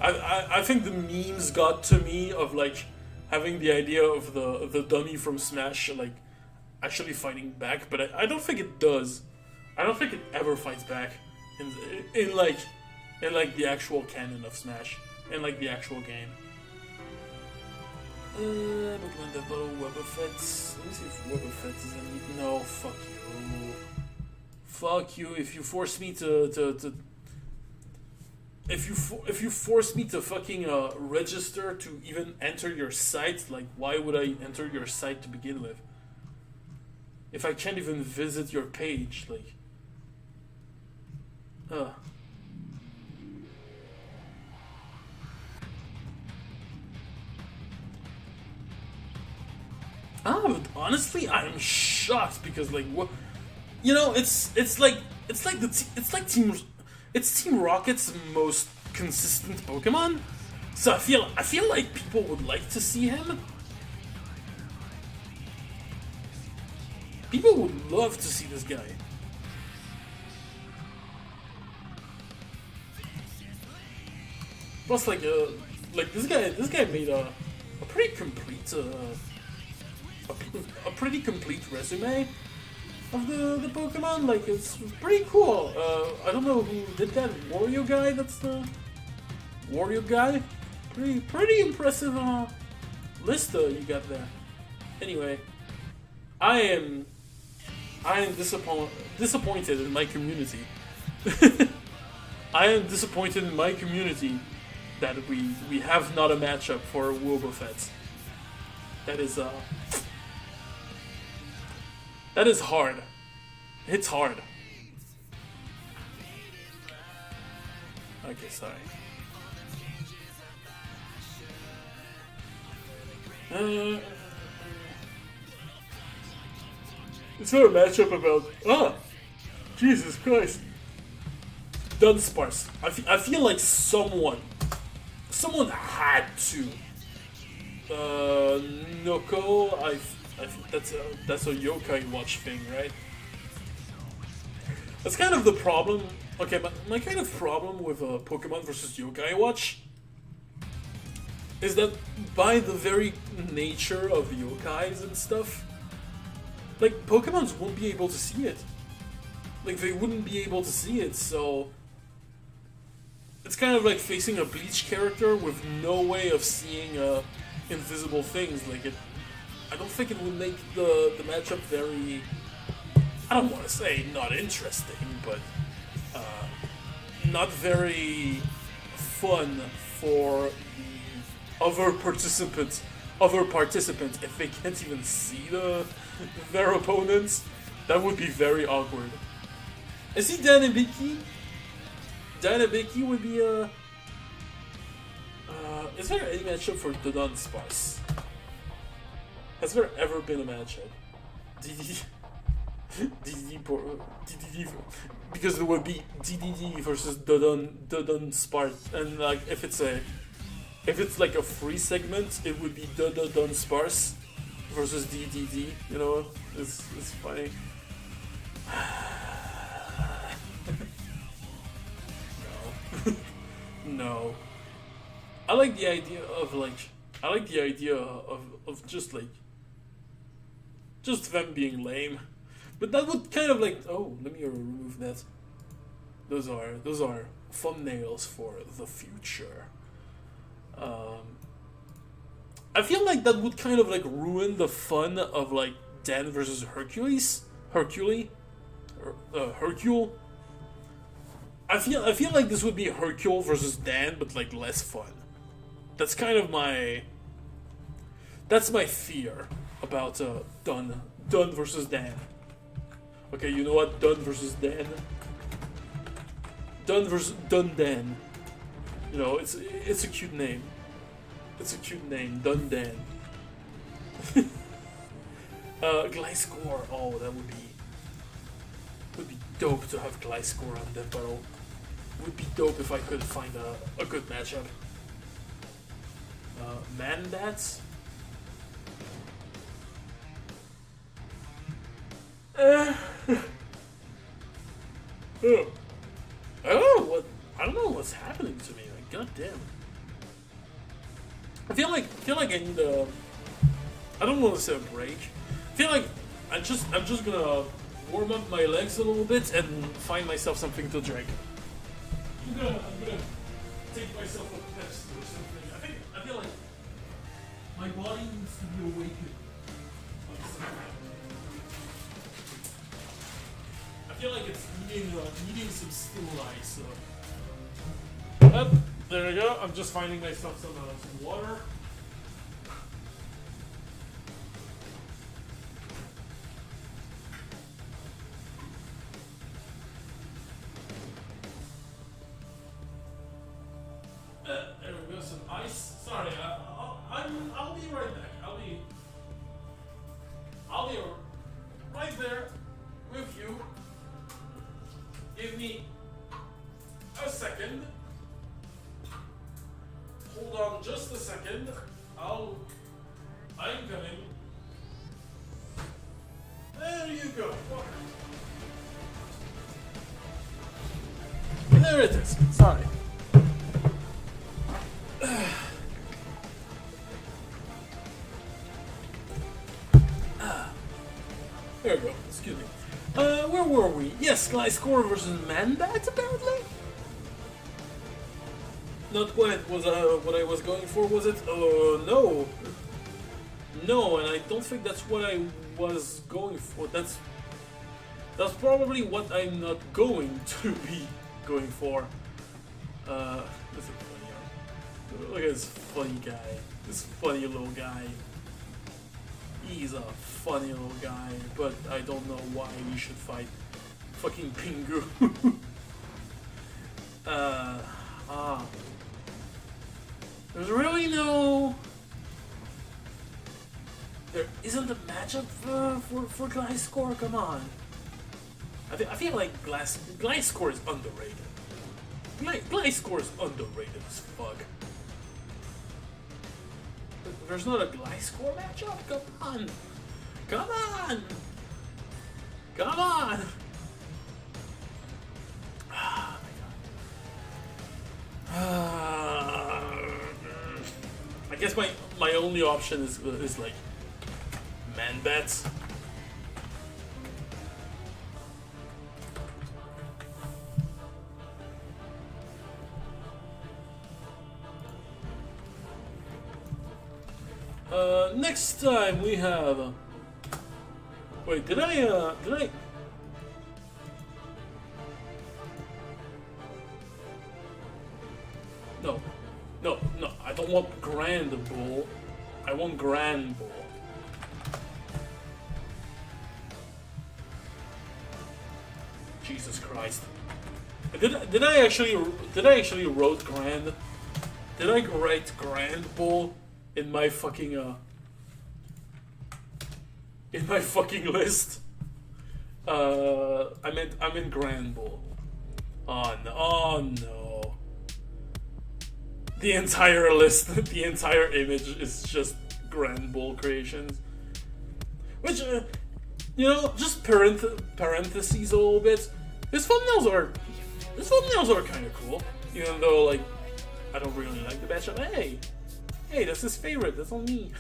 I think the memes got to me of like having the idea of the dummy from Smash like actually fighting back, but I don't think it does. I don't think it ever fights back. in in like in like the actual canon of Smash, in like the actual game. Pokemon that battle Wobbuffets. Let me see if Wobbuffets is any. No, fuck you. Fuck you. If you force me to if you force me to fucking register to even enter your site, like why would I enter your site to begin with? If I can't even visit your page, like, but honestly, I'm shocked because like what, you know, it's like Team Rocket's most consistent Pokemon, so I feel like people would like to see him. People would love to see this guy. Plus, like this guy made a pretty complete a pretty complete resume of the Pokemon. Like it's pretty cool. I don't know who did that. Wario guy. That's the Wario guy. Pretty impressive list you got there. Anyway, I am disappointed in my community. I am disappointed in my community that we have not a matchup for Wobbuffet. That is hard. It's hard. Okay, sorry. It's not a matchup about... Jesus Christ. Dunsparce. I feel like someone had to. Noko, I think that's a Yokai Watch thing, right? That's kind of the problem. Okay, but my kind of problem with Pokemon versus Yokai Watch is that by the very nature of yokais and stuff, like, Pokemons won't be able to see it. Like, they wouldn't be able to see it, so... It's kind of like facing a Bleach character with no way of seeing invisible things. Like, I don't think it would make the matchup very... I don't want to say not interesting, but... not very fun for the other participants if they can't even see their opponents. That would be very awkward. I see Danabiki. Danabiki would be a... is there any matchup for Dunsparce? Has there ever been a matchup? DDD, because it would be DDD versus Dunsparce, and like if it's like a free segment, it would be Dunsparce versus DDD. You know, it's funny. No. I like the idea of just them being lame. But that would kind of like, oh, let me remove that. Those are thumbnails for the future. I feel like that would kind of like ruin the fun of like Dan versus Hercule. I feel like this would be Hercule versus Dan, but like less fun. That's kind of that's my fear about Dun versus Dan. Okay, you know what? Dun versus Dan. Dun versus Dun Dan. You know, it's a cute name. It's a cute name, Dun Dan. Gliscor. Oh, that would be dope to have Gliscor on that battle. Would be dope if I could find a good matchup. Mandats? I don't know what's happening to me. Like, goddamn. I feel like I need a... I don't want to say a break. I feel like I'm just gonna warm up my legs a little bit and find myself something to drink. I'm gonna take myself a test or something. I feel like my body needs to be awakened. I feel like it's needing some stimuli. So, there we go. I'm just finding myself some water. There we go, some ice. Sorry, I'll be right back. I'll be right there with you. Give me a second. Hold on just a second. I'm coming. There you go. There it is. Sorry. There we go. Excuse me. Where were we? Yes, Gliscor versus Manbat, apparently? Not quite was what I was going for, was it? No. No, and I don't think that's what I was going for. That's probably what I'm not going to be going for. That's a funny. Look at this funny guy. This funny little guy. He's a funny little guy, but I don't know why we should fight fucking Pingu. There's really no... There isn't a matchup for Gliscor, come on. I feel like Gliscor is underrated. Gliscor is underrated as fuck. There's not a Gliscor matchup? Come on! Come on! Come on! Oh my god. I guess my only option is like Manbats. Next time we have. Wait, did I? No. I don't want Grand Bull. I want Grand Bull. Jesus Christ! Did I actually wrote Grand? Did I write Grand Bull in my fucking list? I'm in Grand Bull. Oh no. The entire list, the entire image is just Grand Bull creations. Which, just parentheses a little bit. His thumbnails are kind of cool, even though like I don't really like the matchup. Hey, that's his favorite. That's on me.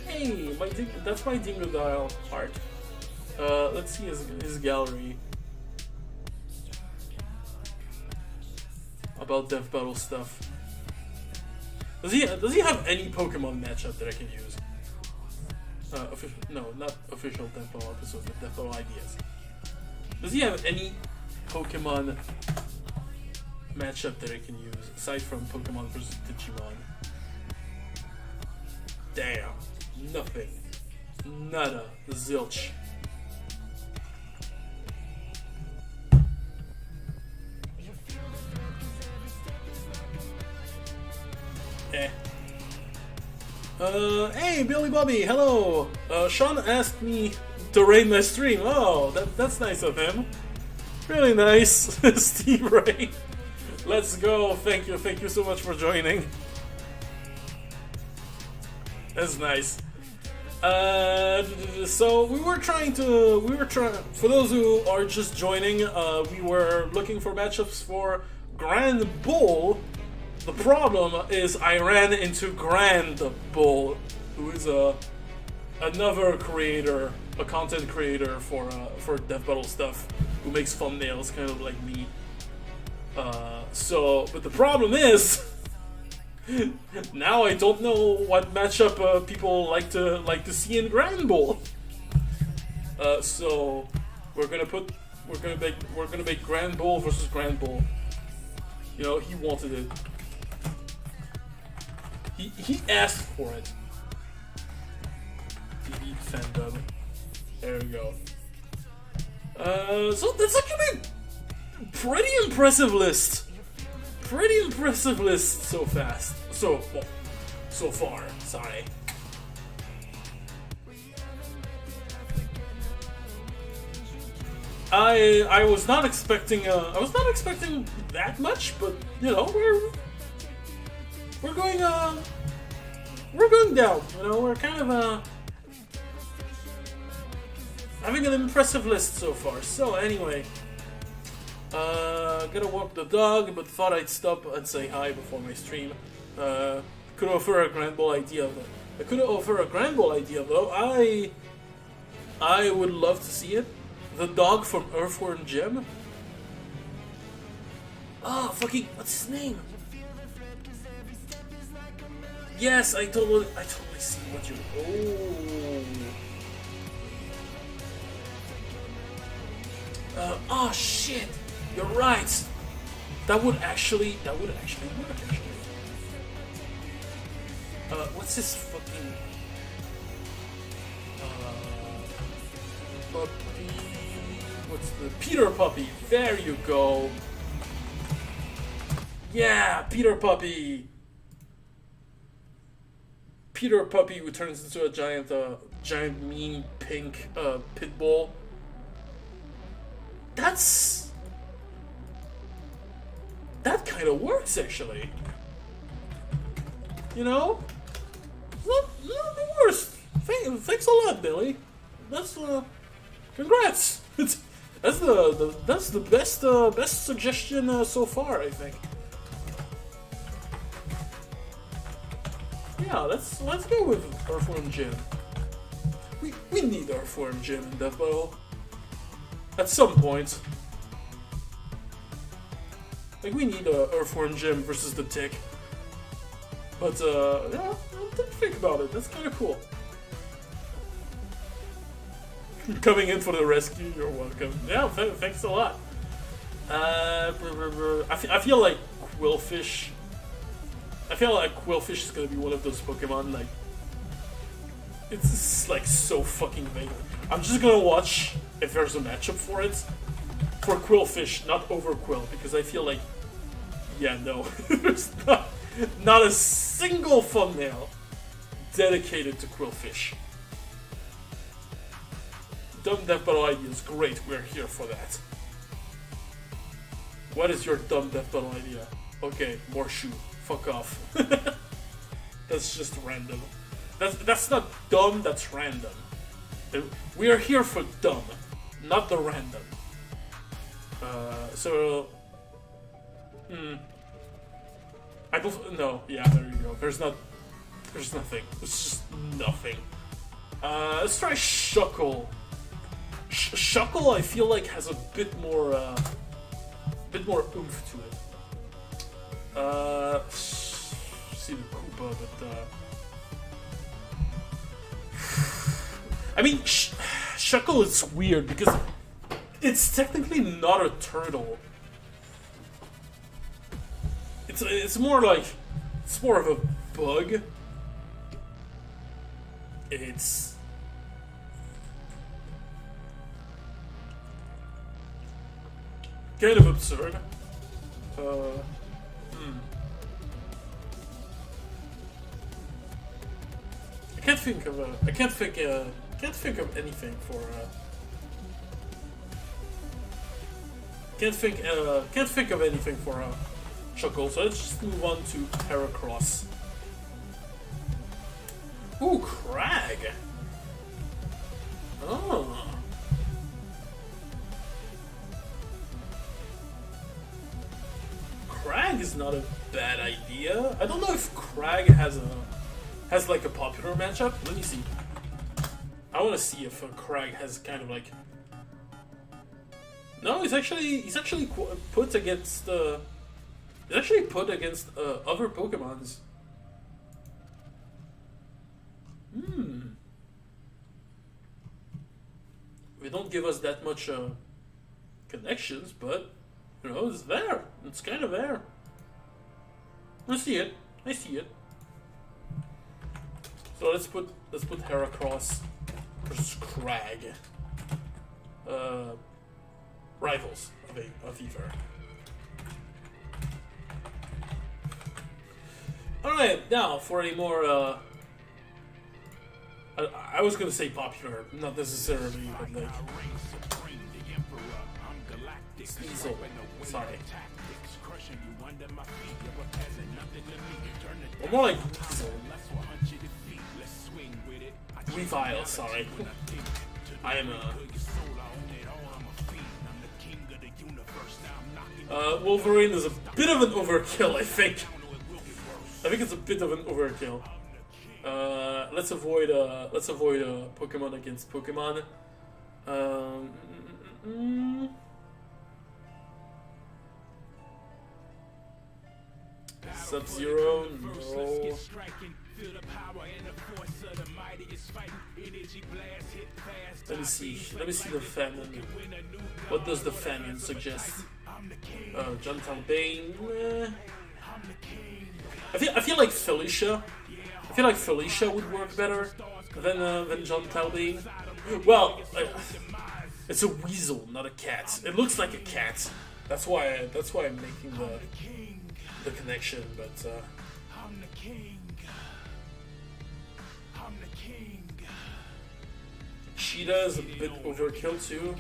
Hey, that's my Dingodile heart. Let's see his gallery about Death Battle stuff. Does he have any Pokemon matchup that I can use? Not official Death Battle episodes, but Death Battle ideas. Does he have any Pokemon matchup that I can use aside from Pokemon versus Digimon? Damn, nothing, nada, zilch. Hey, Billy Bobby, hello. Sean asked me to raid my stream. Oh, that's nice of him. Really nice, Steve Ray. Let's go. Thank you so much for joining. That's nice. So we were trying. For those who are just joining, we were looking for matchups for Grand Bull. The problem is I ran into Grand Bull, who is another creator, a content creator for Death Battle stuff, who makes thumbnails, kind of like me. But the problem is, now I don't know what matchup people like to see in Grand Ball. So we're gonna make Grand Ball versus Grand Ball. You know, he wanted it. He asked for it. TV fandom. There we go. So that's actually a pretty impressive list. Pretty impressive list so fast. So far. Sorry. I was not expecting that much, but you know we're going down. You know, we're kind of having an impressive list so far. So anyway, gonna walk the dog, but thought I'd stop and say hi before my stream. Could offer a Grand Ball idea though. I would love to see it. The dog from Earthworm Jim. Fucking what's his name? Yes, I totally see what you. Oh shit! You're right. That would actually work. Actually. What's his fucking puppy? What's the Peter Puppy? There you go. Yeah, Peter Puppy. Peter Puppy who turns into a giant mean pink pit bull. That kind of works actually. You know, not the worst. Thanks a lot, Billy. That's congrats. That's the best suggestion so far, I think. Yeah, let's go with Earthworm Jim. We need Earthworm Jim in Death Battle. At some point. Like, we need Earthworm Jim versus the Tick. But, yeah, didn't think about it. That's kind of cool. Coming in for the rescue, you're welcome. Yeah, thanks a lot. I feel like Quillfish. I feel like Quillfish is gonna be one of those Pokemon, like... It's just, like, so fucking vague. I'm just gonna watch if there's a matchup for it. For Quillfish, not Overquill, because I feel like... Yeah, no. There's not a single thumbnail dedicated to Quillfish. Dumb Death Battle idea is great, we're here for that. What is your dumb Death Battle idea? Okay, more shoe. Fuck off. That's just random. That's not dumb, that's random. We are here for dumb, not the random. I don't... No, yeah, there you go. There's nothing. There's just nothing. Let's try Shuckle. Shuckle, I feel like, has a bit more oomph to it. See the Koopa, but I mean, Shuckle is weird because it's technically not a turtle. It's more like it's more of a bug. It's kind of absurd. I can't think of anything for. Can't think of anything for Shuckle. So let's just move on to Heracross. Ooh, Crag. Oh. Crag is not a bad idea. I don't know if Crag has like a popular matchup. Let me see. I want to see if Crag has kind of like No, he's actually put against he's actually put against other Pokemons. They don't give us that much connections, but you know, it's there. It's kind of there. I see it. I see it. So let's put Heracross versus Crag. Rivals of Ether. Alright, now for a more I was gonna say popular, not necessarily, but like Sneasel. Sorry. Or more like Weasel. Weavile, sorry. I am Wolverine is a bit of an overkill, I think. I think it's a bit of an overkill. Let's avoid Pokemon against Pokemon. Sub-Zero, no. Let me see the Fanion. What does the Fanion suggest? Johto Bane. I feel like Felicia. I feel like Felicia would work better than Johto Bane. Well, it's a weasel, not a cat. It looks like a cat. That's why I'm making the connection. But Cheetah is a bit overkill too.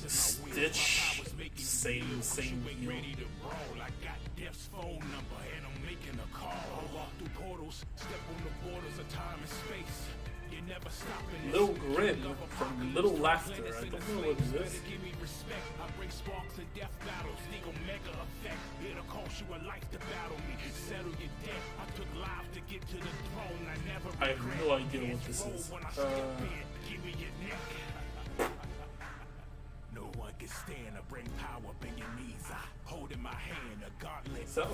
Stitch, same deal. Little Grin from Little Laughter. I don't know what it is. I have no idea what this is.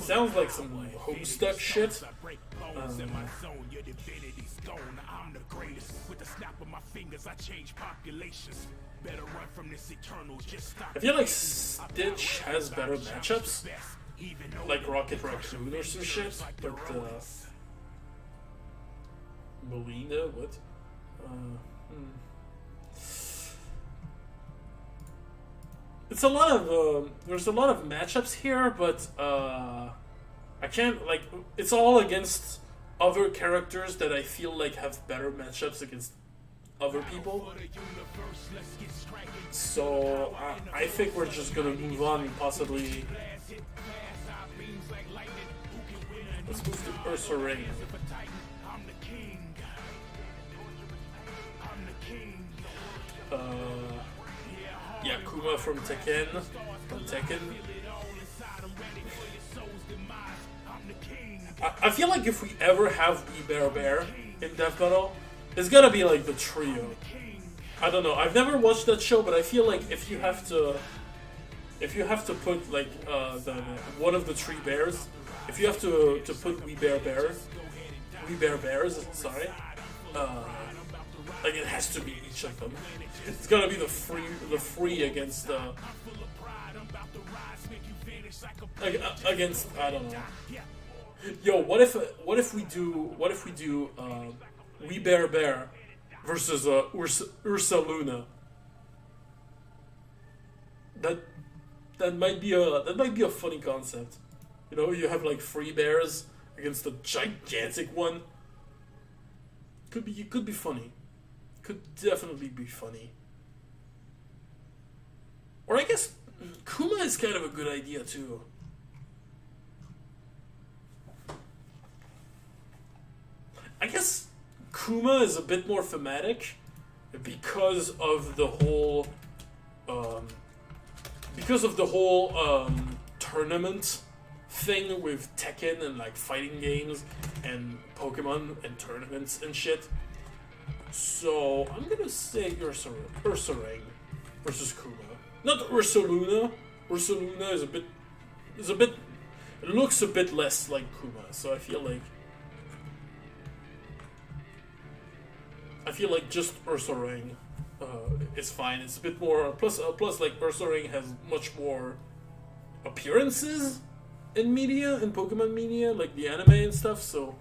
Sounds like some Homestuck shit. I feel like Stitch has better matchups, like Rocket Raccoon or some shit, but Melina, what? It's a lot of there's a lot of matchups here, but I can't, like, it's all against other characters that I feel like have better matchups against other people. So I think we're just gonna move on and possibly let's move to Ursa Ring. Yeah, Kuma from Tekken. I feel like if we ever have Bear in Death Battle, it's gotta be like the trio. I don't know. I've never watched that show, but I feel like if you have to put like one of the three bears, if you have to put We Bear Bears, sorry, like it has to be each of them. It's gonna be the free against against, I don't know. Yo, what if we do We Bear versus Ursa Luna? That might be a funny concept. You know, you have like 3 bears against a gigantic one. Could be funny. Could definitely be funny. Or I guess Kuma is kind of a good idea too. I guess Kuma is a bit more thematic because of the whole tournament thing with Tekken and like fighting games and Pokemon and tournaments and shit. So I'm gonna say Ursaring versus Kuma. Not Ursaluna. Ursaluna is a bit it looks a bit less like Kuma, so I feel like just Ursaring is fine. It's a bit more plus like Ursaring has much more appearances in media, in Pokemon media, like the anime and stuff, so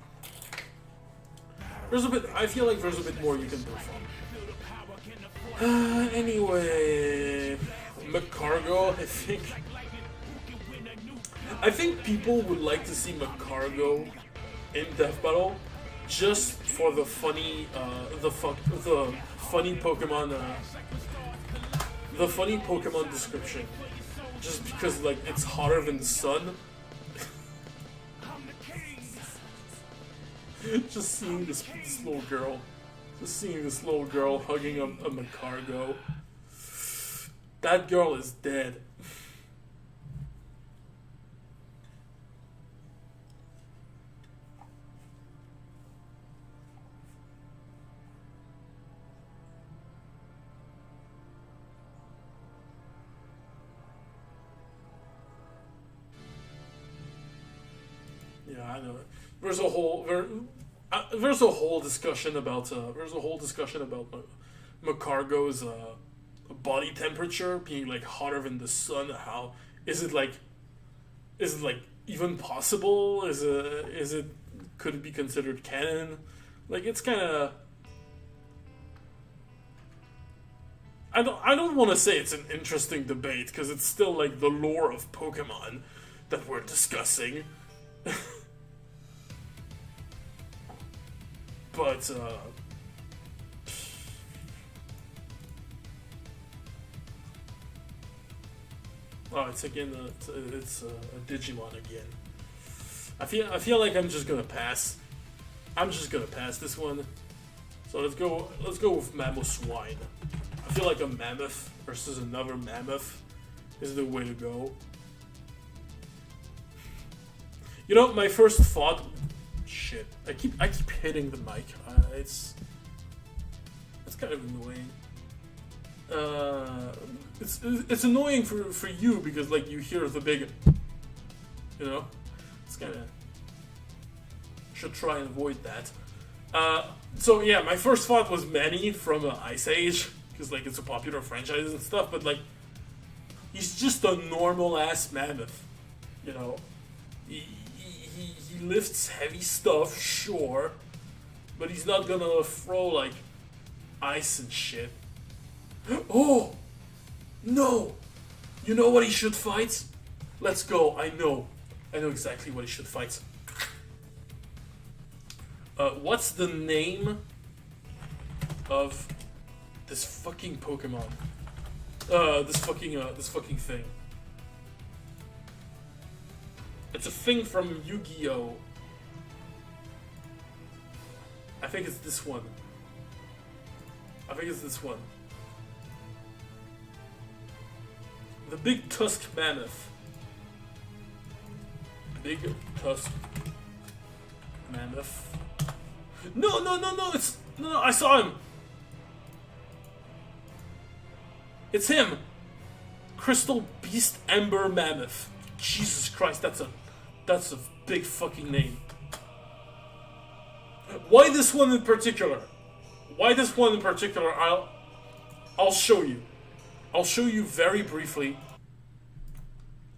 I feel like there's a bit more you can do from. Anyway, McCargo, I think people would like to see McCargo in Death Battle just for the funny, the funny Pokemon description. Just because like it's hotter than the sun. Just seeing this little girl. Just seeing this little girl hugging a Macargo. That girl is dead. Yeah, I know. There's a whole discussion about Macargo's body temperature being like hotter than the sun. How is it like even possible? Could it be considered canon? Like it's kind of I don't want to say it's an interesting debate because it's still like the lore of Pokemon that we're discussing. But, oh, it's again, it's a Digimon again. I feel like I'm just gonna pass. I'm just gonna pass this one. So let's go with Mamoswine. I feel like a mammoth versus another mammoth is the way to go. You know, my first thought. Shit, I keep hitting the mic. It's kind of annoying. It's annoying for you because like you hear the big, you know, it's kind of should try and avoid that. So yeah, my first thought was Manny from Ice Age because like it's a popular franchise and stuff, but like he's just a normal ass mammoth, you know. He lifts heavy stuff, sure, but he's not gonna throw like ice and shit. Oh no! You know what he should fight? Let's go. I know exactly what he should fight. What's the name of this fucking Pokemon? This fucking thing. It's a thing from Yu-Gi-Oh! I think it's this one. The Big Tusk Mammoth. Big Tusk Mammoth. No, I saw him! It's him! Crystal Beast Ember Mammoth. Jesus Christ, that's a big fucking name. Why this one in particular? I'll show you. I'll show you very briefly.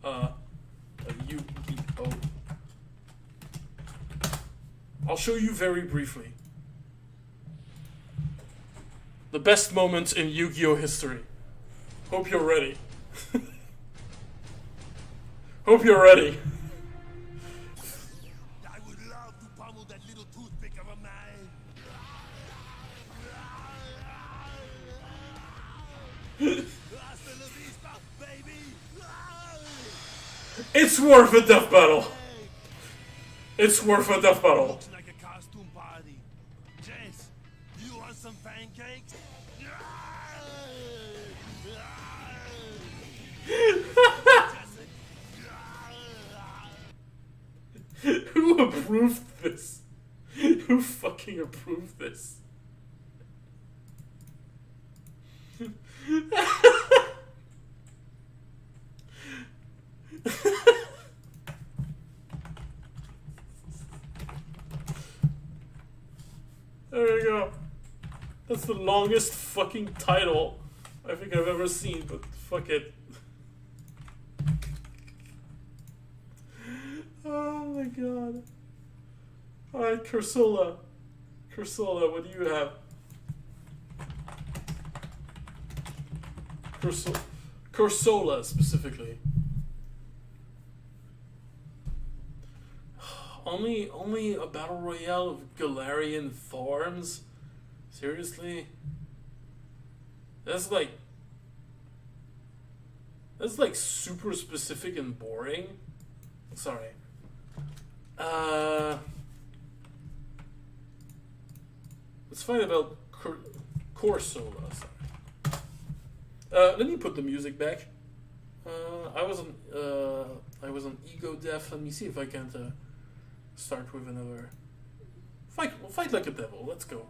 Yu-Gi-Oh. I'll show you very briefly. The best moments in Yu-Gi-Oh history. Hope you're ready. Hope you're ready. I would love to pummel that little toothpick of a man. Hasta la vista, baby. It's worth a death battle. It's worth a death battle. Looks like a costume party. Jess, you want some pancakes? Who approved this? Who fucking approved this? There you go. That's the longest fucking title I think I've ever seen, but fuck it. Oh my god. Alright, Cursola. Cursola, what do you have? Cursola, specifically. Only a battle royale of Galarian Thorns? Seriously? That's like super specific and boring. Sorry. Let's find about Corsola. Sorry. Let me put the music back. I was on ego death. Let me see if I can't start with another fight. We'll fight like a devil. Let's go.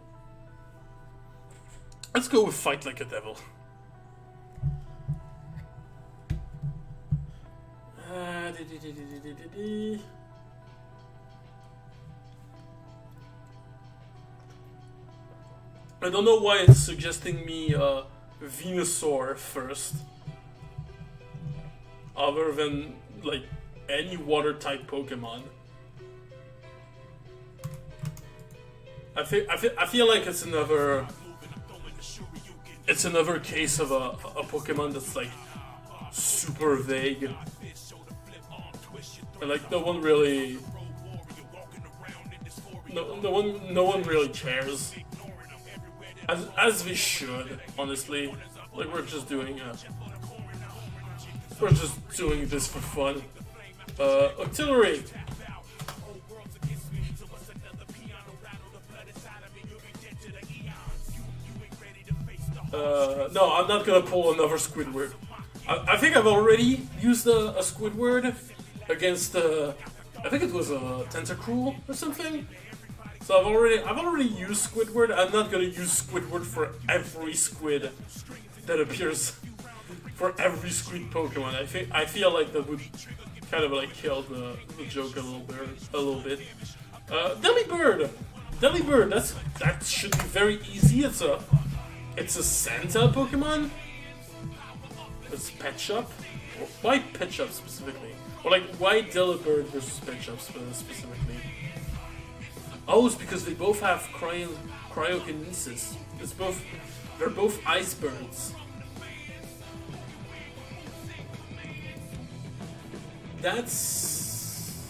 Let's go with fight like a devil. I don't know why it's suggesting me Venusaur first, other than like any water type Pokemon. I feel like it's another case of a Pokemon that's like super vague. And like no one really cares. As we should, honestly. Like we're just doing this for fun. Artillery. No, I'm not gonna pull another Squidward. I think I've already used a Squidward against I think it was a Tentacruel or something. So I've already used Squidward. I'm not gonna use Squidward for every squid that appears for every squid Pokemon. I feel like that would kind of like kill the joke a little bit. Delibird. That should be very easy. It's a Santa Pokemon. It's Pet Shop. Why Pet Shop specifically? Or like why Delibird versus Pet Shop specifically? Oh, it's because they both have cryokinesis. They're both ice birds. That's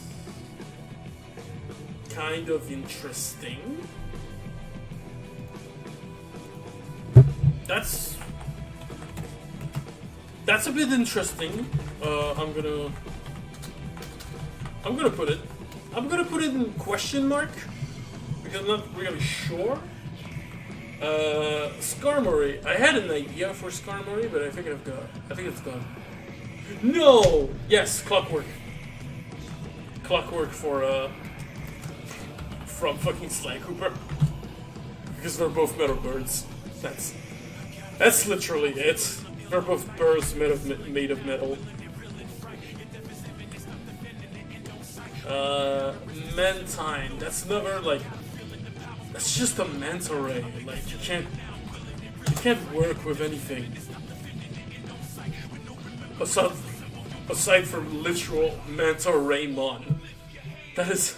kind of interesting. That's a bit interesting. I'm gonna put it in question mark because I'm not really sure. Skarmory. I had an idea for Skarmory, but I think it's gone. No. Yes, Clockwork. Clockwork from fucking Sly Cooper. Because they're both metal birds. That's literally it. They're both birds made of metal. Mantine. That's another that's just a manta ray. Like you can't work with anything aside from literal manta raymon. That is,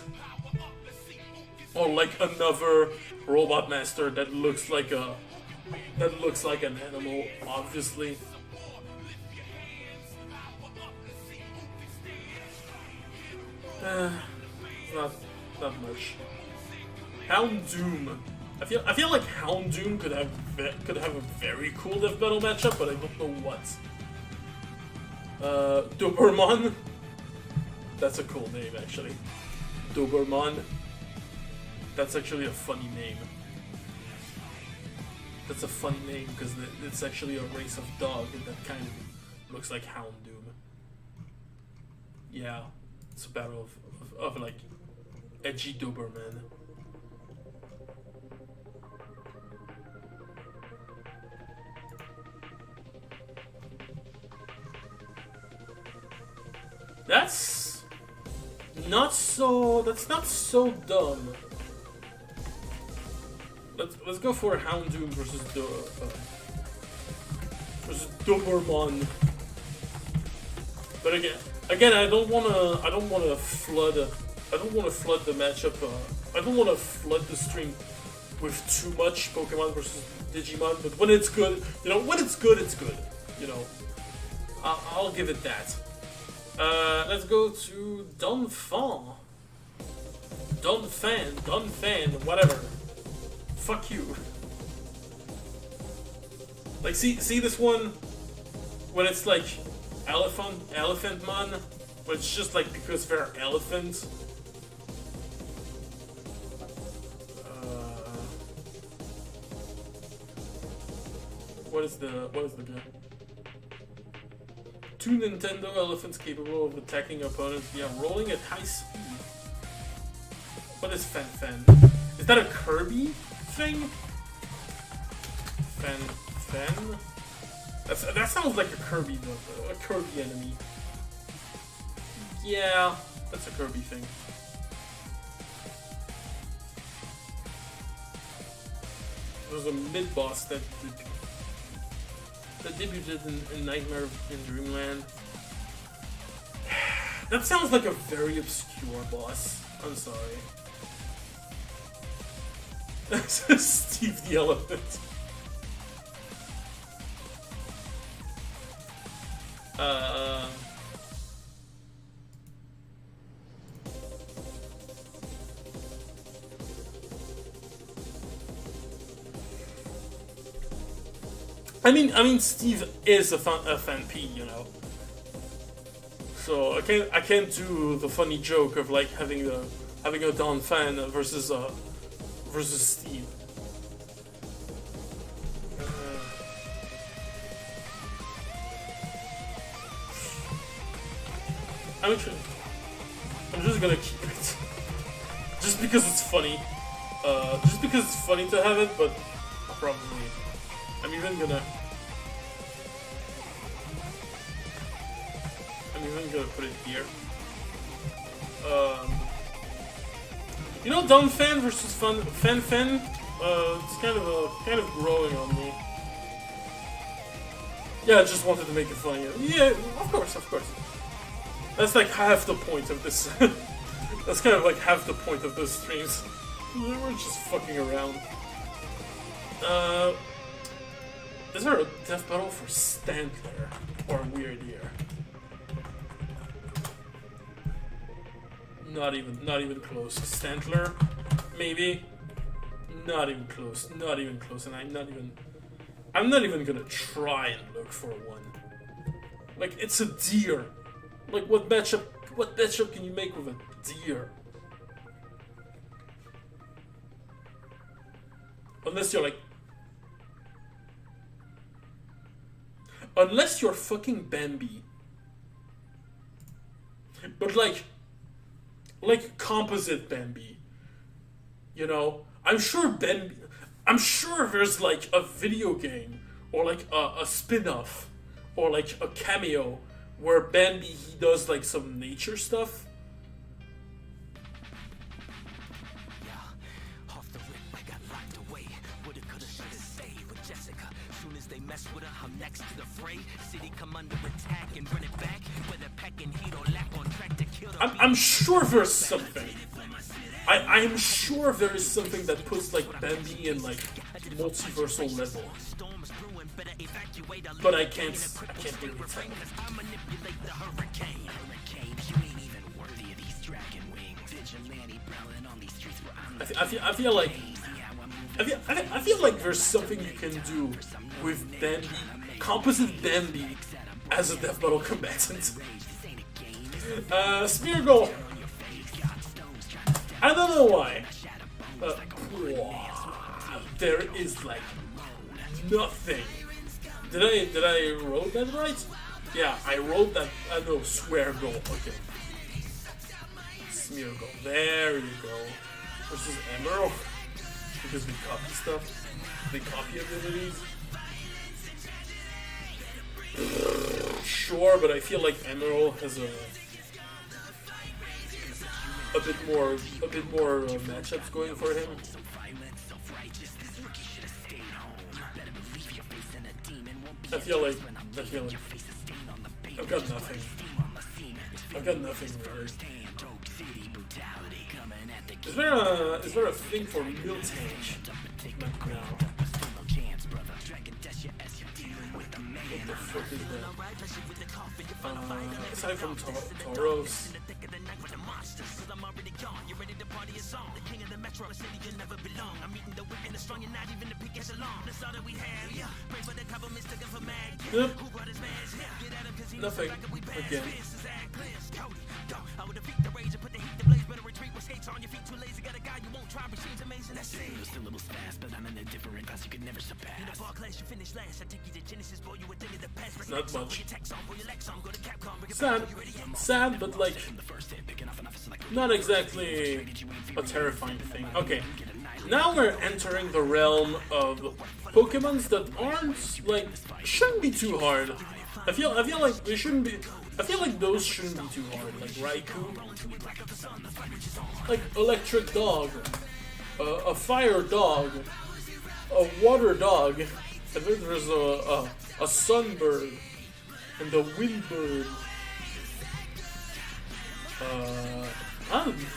or like another robot master that looks like an animal, obviously. Not much. Houndoom. I feel like Houndoom could have a very cool death battle matchup, but I don't know what. Doberman. That's a cool name, actually. Doberman. That's actually a funny name. That's a funny name because it's actually a race of dog that kind of looks like Houndoom. Yeah, it's a battle of like edgy Doberman. That's not so. That's not so dumb. Let's go for Houndoom versus Doberman. But again, I don't wanna flood the matchup. I don't wanna flood the stream with too much Pokemon versus Digimon. But when it's good, when it's good, it's good. I'll give it that. Let's go to Donphan, whatever. Fuck you. Like, see this one when it's like elephant man, but it's just like because they're elephants. What is the game? 2 Nintendo elephants capable of attacking opponents via rolling at high speed. What is Fen? Is that a Kirby thing? Fen. That sounds like a Kirby though, a Kirby enemy. Yeah, that's a Kirby thing. There's a mid-boss that debuted in Nightmare in Dreamland. That sounds like a very obscure boss. I'm sorry. Steve the Elephant. I mean, Steve is a fan P, So I can't do the funny joke of like having a Don fan versus Steve. I'm just gonna keep it, just because it's funny. Just because it's funny to have it, but probably I'm even gonna put it here. Donphan versus Fen. It's kind of growing on me. Yeah, I just wanted to make it funny. Yeah, of course. That's like half the point of this. That's kind of like half the point of those streams. We're just fucking around. Is there a death battle for Stantler or Weird Ear? Not even close. Stantler, maybe. Not even close. And I'm not even gonna try and look for one. Like, it's a deer. Like, what matchup can you make with a deer? Unless you're fucking Bambi. But like composite Bambi. I'm sure there's like a video game or like a spin-off or like a cameo where Bambi, he does like some nature stuff. Off the rip, I got locked away. Woulda, coulda, shoulda say with Jessica. Soon as they mess with her, I'm next to the fray. City come under attack and run it back. Whether packing heat or lack on track to kill the I'm sure there's something. I'm sure there is something that puts like Bambi in like multiversal level. But I can't really tell. I feel like there's something you can do with Bambi, composite Bambi, as a death battle combatant. Smeargle. I don't know why. There is like nothing. Did I roll that right? Yeah, I rolled that. No, Sweargle. Okay. Smeargle. There you go. Versus Emerald. Because we copy stuff. They copy abilities. Sure, but I feel like Emerald has a bit more matchups going for him. I feel like I've got nothing. I've got nothing really. Is there a thing for Miltank? No. What the fuck is that? Aside from Tauros. Yep. Nothing. Again. Not much. Sad, but like not exactly a terrifying thing. Okay, now we're entering the realm of Pokemons that aren't like shouldn't be too hard. I feel like they shouldn't be. I feel like those shouldn't be too hard. Like Raikou, like Electric Dog, a Fire Dog, a Water Dog, and then there's a Sunbird and a Windbird.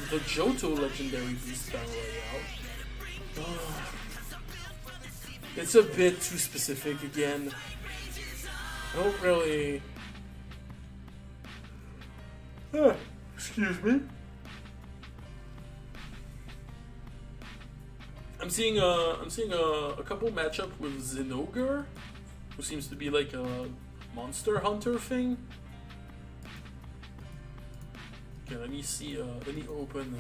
The Johto Legendary Beast Battle Royale. It's a bit too specific again. I don't really. Excuse me. I'm seeing a couple matchup with Zinogre, who seems to be like a Monster Hunter thing. Okay, let me see. Let me open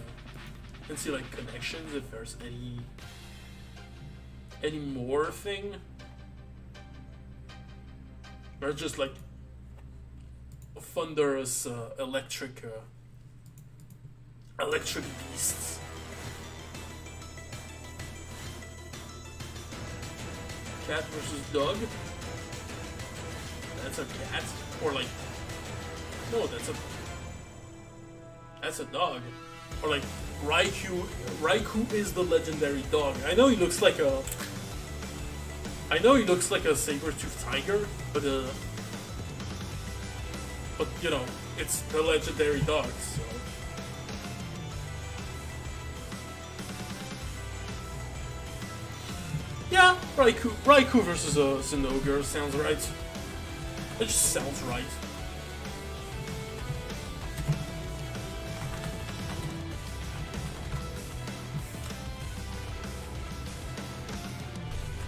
and see like connections if there's any more thing, or just like thunderous electric beasts. Cat versus dog. That's a cat, or like no, that's a dog, or like Raikou. Raikou is the legendary dog. I know he looks like a saber-toothed tiger, but you know, it's the legendary dog, so. Yeah, Raikou versus a Zinogre sounds right. It just sounds right.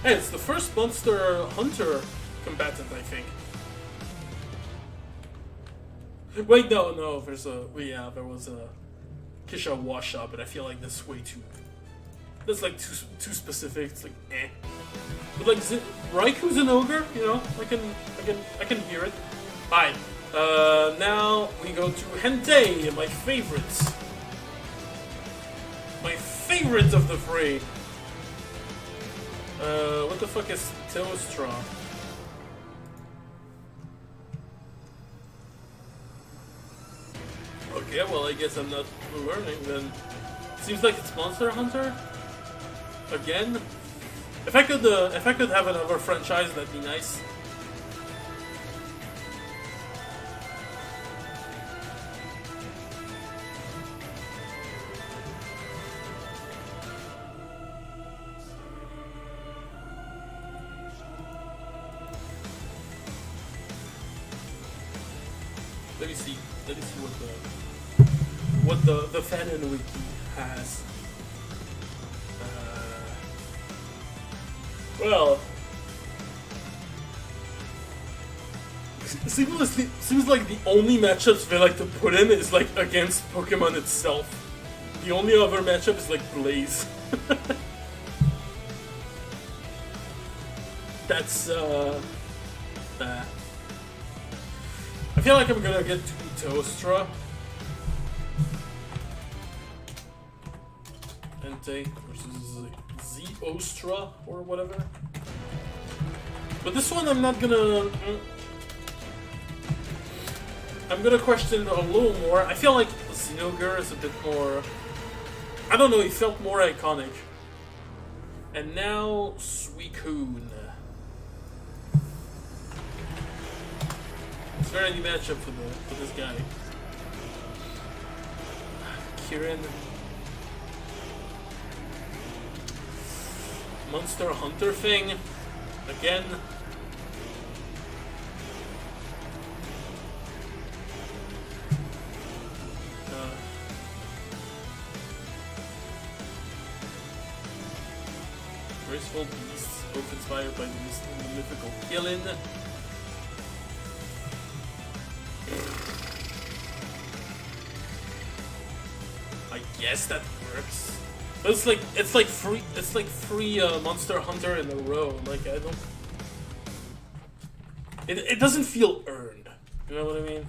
Hey, it's the first Monster Hunter combatant, I think. Wait, no, there was a Kisha wash-up, but I feel like that's way too. That's like too specific. It's like eh. But like Raikou's an ogre, you know. I can hear it. Alright. Now we go to Hentei, my favorites. My favorite of the three. What the fuck is Teostra? Okay, well I guess I'm not learning then. Seems like it's Monster Hunter again. If I could have another franchise, that'd be nice. Let me see what the fanon wiki has. Well, seems like the only matchups they like to put in is like against Pokemon itself. The only other matchup is like Blaze. That's I feel like I'm gonna get to Teostra. Hentei versus Zeostra or whatever. But this one I'm not gonna. I'm gonna question it a little more. I feel like Zinogre is a bit more... I don't know, he felt more iconic. And now, Suicune. It's a very new matchup for this guy. Kirin. Monster Hunter thing. Again. Graceful beasts, both inspired by the mythical Killin. I guess that works. But it's like free Monster Hunter in a row. Like I don't. It doesn't feel earned. You know what I mean?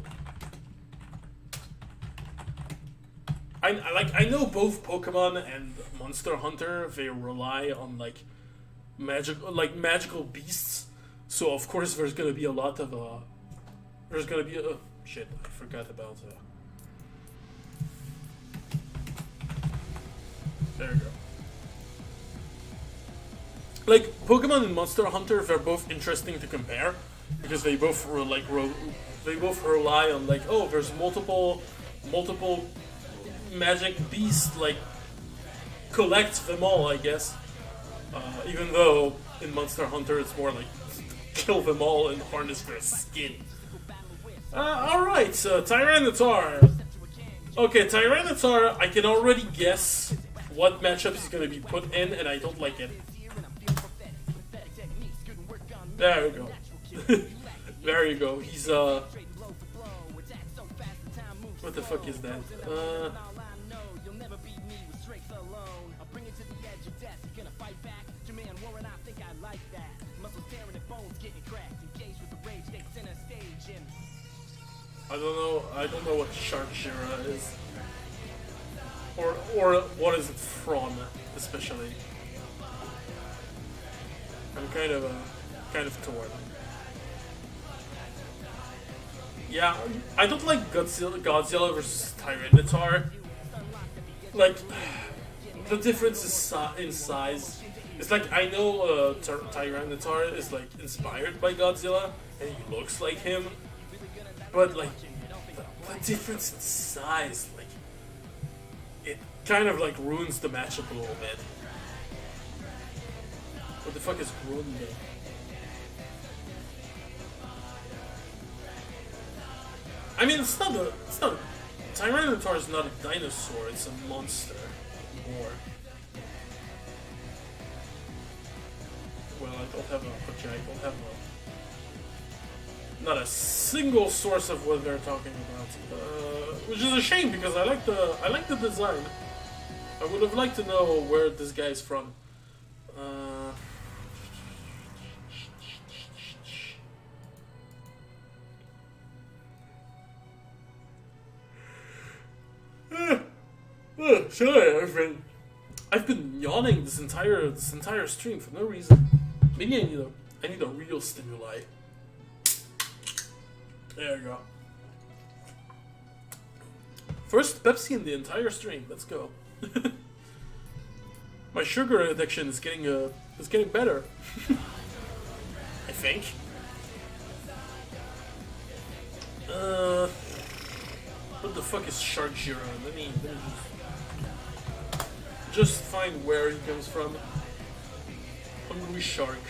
I know both Pokemon and Monster Hunter, they rely on magical beasts, so of course there's gonna be a lot of there's gonna be shit, I forgot about there we go. Like Pokemon and Monster Hunter, they're both interesting to compare because they both rely on like, oh, there's multiple magic beasts, like collect them all, I guess. Even though in Monster Hunter it's more like kill them all and harness their skin. Alright, so Tyranitar. Okay, Tyranitar, I can already guess what matchup he's gonna be put in, and I don't like it. There we go. There you go. He's what the fuck is that? I don't know what Sharkshira is. Or what is it from, especially. I'm kind of torn. Yeah, I don't like Godzilla versus Tyranitar. Like, the difference is in size. It's like, I know Tyranitar is like inspired by Godzilla, and he looks like him, but like, the difference in size, like, it kind of like ruins the matchup a little bit. What the fuck is Grunde? I mean, Tyranitar is not a dinosaur, it's a monster. More. Well, I don't have not a single source of what they're talking about. Which is a shame because I like the design. I would have liked to know where this guy is from. Sorry, I've been yawning this entire stream for no reason. Maybe I need a real stimuli. There you go. First Pepsi in the entire stream. Let's go. My sugar addiction is getting better. I think. What the fuck is Sharkshira? Let me just find where he comes from. Hungry shark.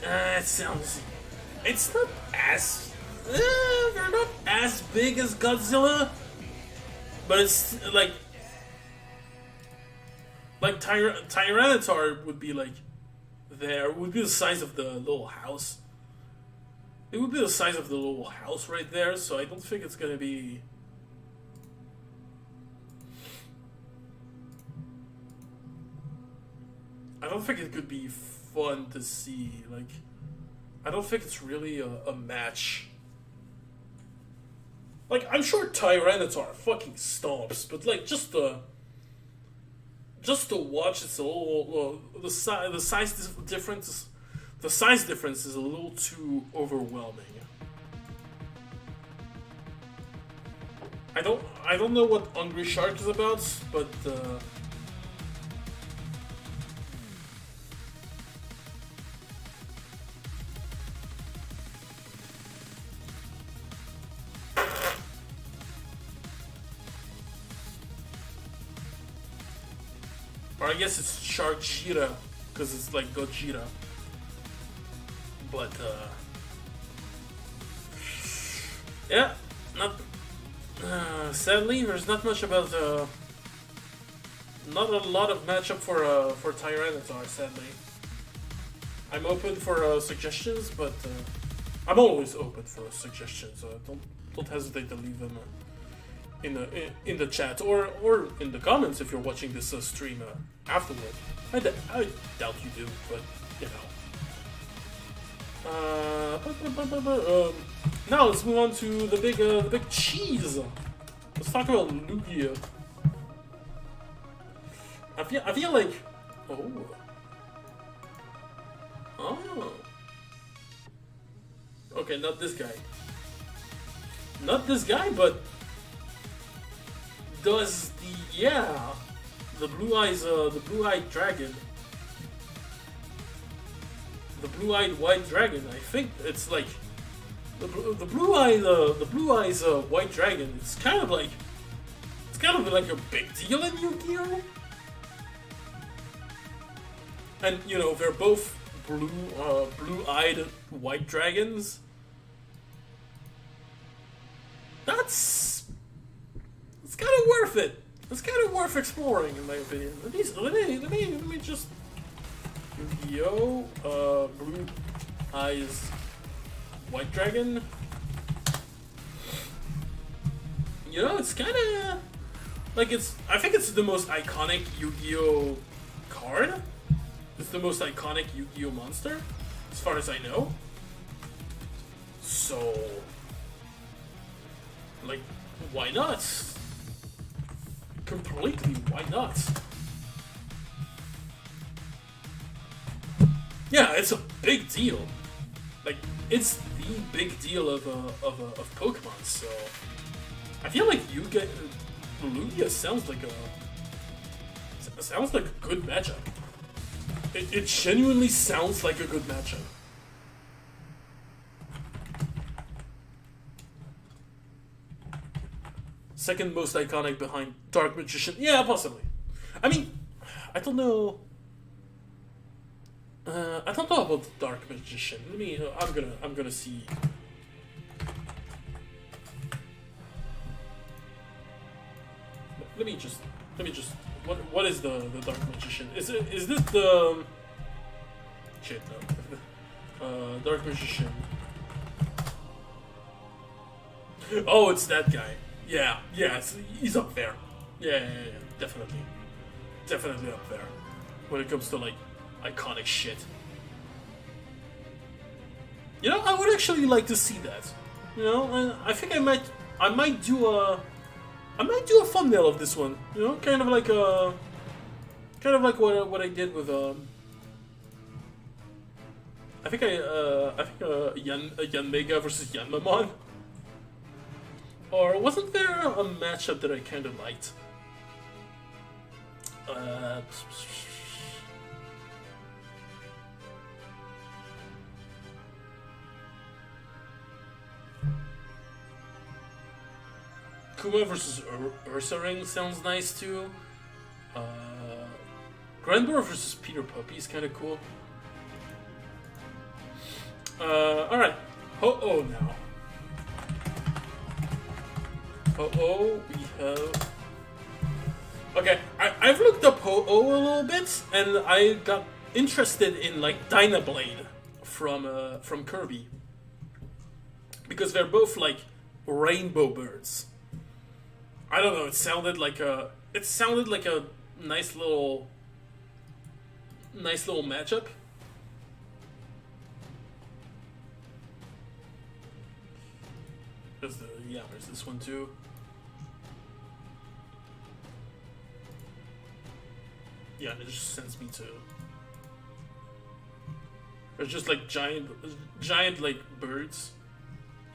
It sounds. It's not as. They're not as big as Godzilla, but it's like Tyranitar would be like there. Would be the size of the little house. It would be the size of the little house right there, so I don't think it's gonna be. I don't think it could be fun to see. Like, I don't think it's really a match. Like, I'm sure Tyranitar fucking stomps, but like, just just to watch, it's a little the size difference. The size difference is a little too overwhelming. I don't know what Hungry Shark is about, but or I guess it's Shark Cheetah because it's like Gojira. But yeah, not. Sadly, there's not much about not a lot of matchup for Tyranitar. Sadly, I'm open for suggestions, but I'm always open for suggestions. Don't hesitate to leave them in the chat or in the comments if you're watching this stream afterward. I doubt you do, but you know. Now let's move on to the big cheese. Let's talk about Lugia. I feel like okay, not this guy, but does the blue-eyed dragon. The blue-eyed white dragon. I think it's like the blue eyes white dragon. It's kind of like a big deal in Yu-Gi-Oh. And you know they're both blue-eyed white dragons. It's kind of worth it. It's kind of worth exploring, in my opinion. Let me just. Yu-Gi-Oh! Blue Eyes White Dragon. You know, it's kind of like I think it's the most iconic Yu-Gi-Oh! Card. It's the most iconic Yu-Gi-Oh! Monster, as far as I know. So, like, why not? Completely, why not? Yeah, it's a big deal. Like, it's the big deal of Pokemon. So, I feel like Lugia sounds like a good matchup. It genuinely sounds like a good matchup. Second most iconic behind Dark Magician. Yeah, possibly. I mean, I don't know. I don't know about Dark Magician. I'm gonna see. Let me just. What is the Dark Magician? Is this the? Shit, no. Dark Magician. Oh, it's that guy. Yeah, he's up there. Yeah, definitely up there. When it comes to like iconic shit. You know, I would actually like to see that. You know, I think I might do a thumbnail of this one. You know, kind of like what I did with I think Yanmega versus Yanmamon. Or wasn't there a matchup that I kind of liked? Kuma versus Ursaring sounds nice too. Grandor versus Peter Puppy is kind of cool. Alright. Ho-Oh now. Ho-Oh, we have... Okay, I've looked up Ho-Oh a little bit, and I got interested in, like, Dynablade from Kirby. Because they're both, like, rainbow birds. I don't know, it sounded like a nice little matchup. There's this one too. Yeah, it just sends me to. There's just like giant like birds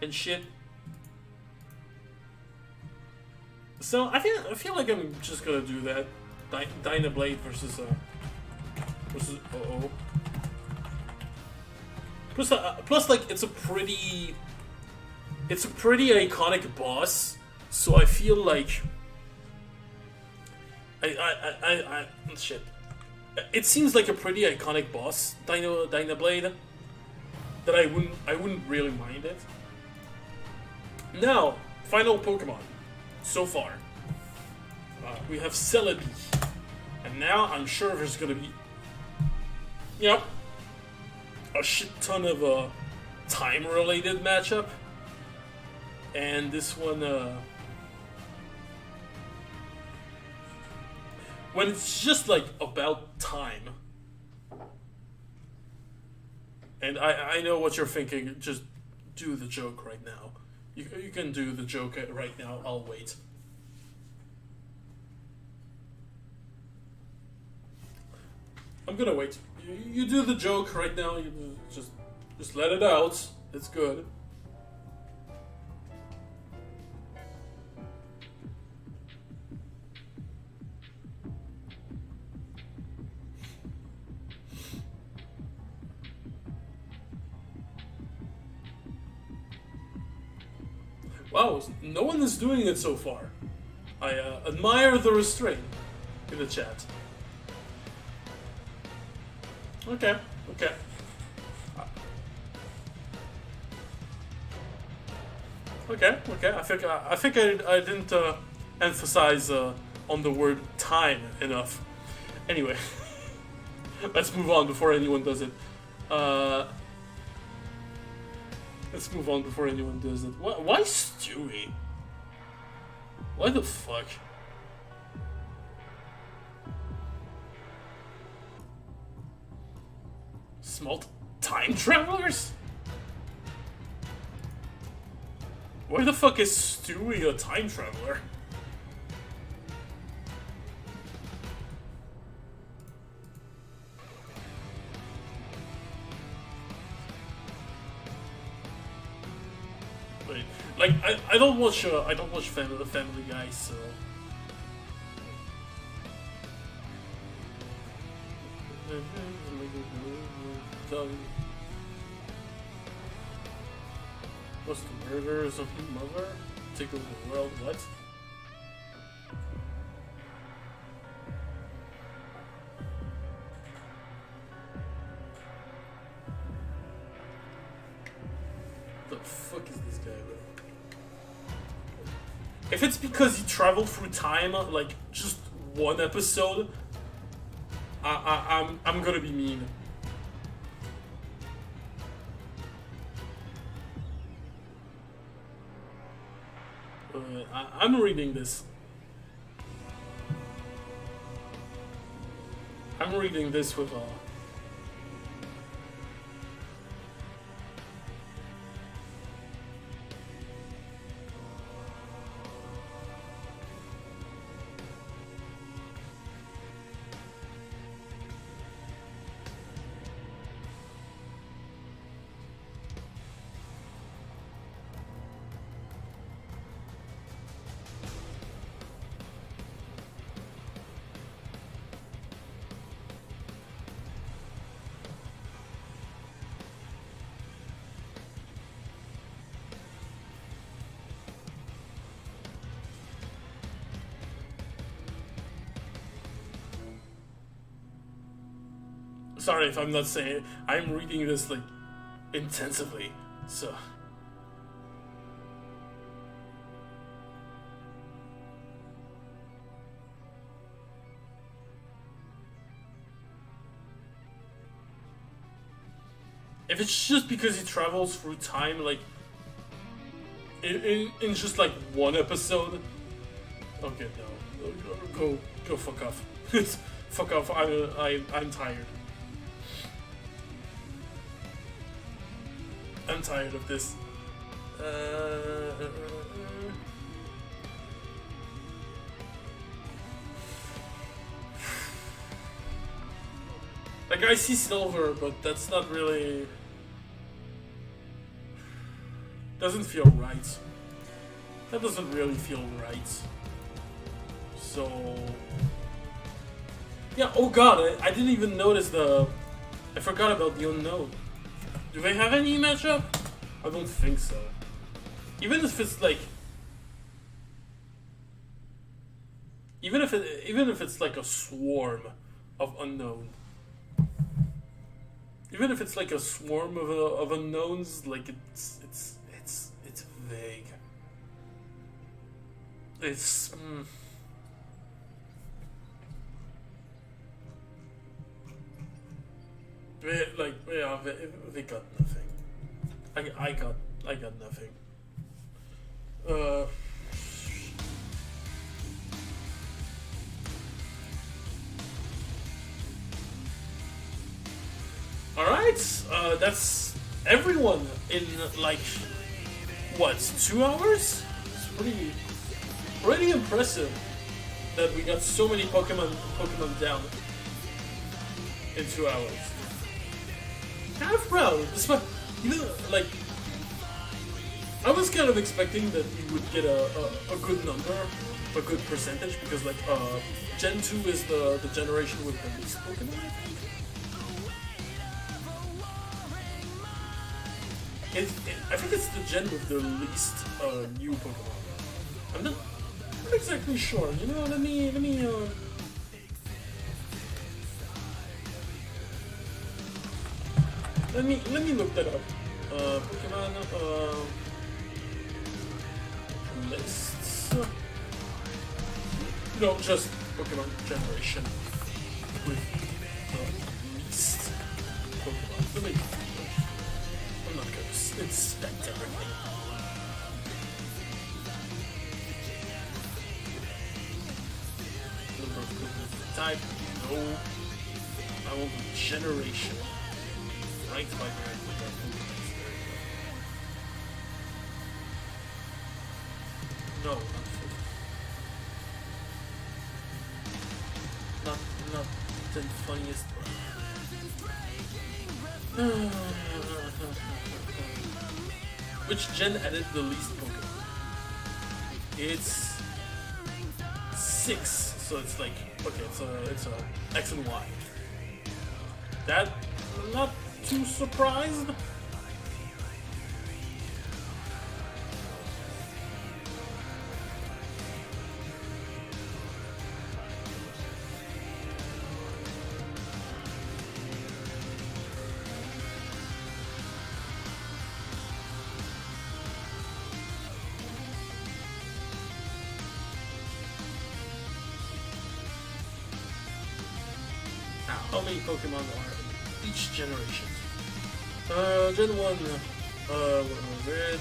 and shit. So I feel like I'm just gonna do that. Dynablade versus uh-oh. Plus like it's a pretty iconic boss, so I feel like shit. It seems like a pretty iconic boss, Dynablade, that I wouldn't really mind it. Now, final Pokemon so far. We have Celebi, and now I'm sure there's gonna be, yep, a shit ton of time-related matchup, and this one, when it's just like about time. And I know what you're thinking. Just do the joke right now. You can do the joke right now. I'll wait. I'm gonna wait. You do the joke right now. You just let it out. It's good. Wow, no one is doing it so far. I admire the restraint in the chat. Okay. Okay. I think I didn't emphasize on the word time enough. Anyway, let's move on before anyone does it. Let's move on before anyone does it. Why Stewie? Why the fuck? Small time travelers? Why the fuck is Stewie a time traveler? Wait, like I don't watch Family Guy, so. What's the murders of mother? Take over the world, what? The fuck is this guy, bro? If it's because he traveled through time, like, just one episode, I'm gonna be mean. I'm reading this. I'm reading this with sorry if I'm not saying it. I'm reading this like intensively, so. If it's just because he travels through time, like in just like one episode, okay, no, go fuck off, fuck off. I'm tired. I'm tired of this. Like, I see silver, but that's not really... Doesn't feel right. That doesn't really feel right. So... Yeah, oh god, I didn't even notice the... I forgot about the unknown. Do they have any matchup? I don't think so. Even if it's like... Even if it's like a swarm of unknown. Even if it's like a swarm of unknowns, like it's vague. It's like, yeah, they got nothing. I got nothing. Alright, that's everyone in like, what, 2 hours? It's pretty impressive that we got so many Pokemon down in 2 hours. Kind of proud, despite, you know, like, I was kind of expecting that we would get a good number, a good percentage, because like, Gen 2 is the generation with the least Pokemon, I think. I think it's the gen with the least new Pokemon. I'm not exactly sure. You know, let me look that up. Pokemon lists. No, just Pokemon generation with the least Pokemon. Let me. I'm not gonna inspect everything. Number of Pokemon type, no. I want generation. Right by there. No, not 50. Not the funniest one. Which gen added the least Pokemon? It's 6, so it's like, okay, it's a X and Y. That, I'm not too surprised. How many Pokemon are in each generation? Gen 1, 100.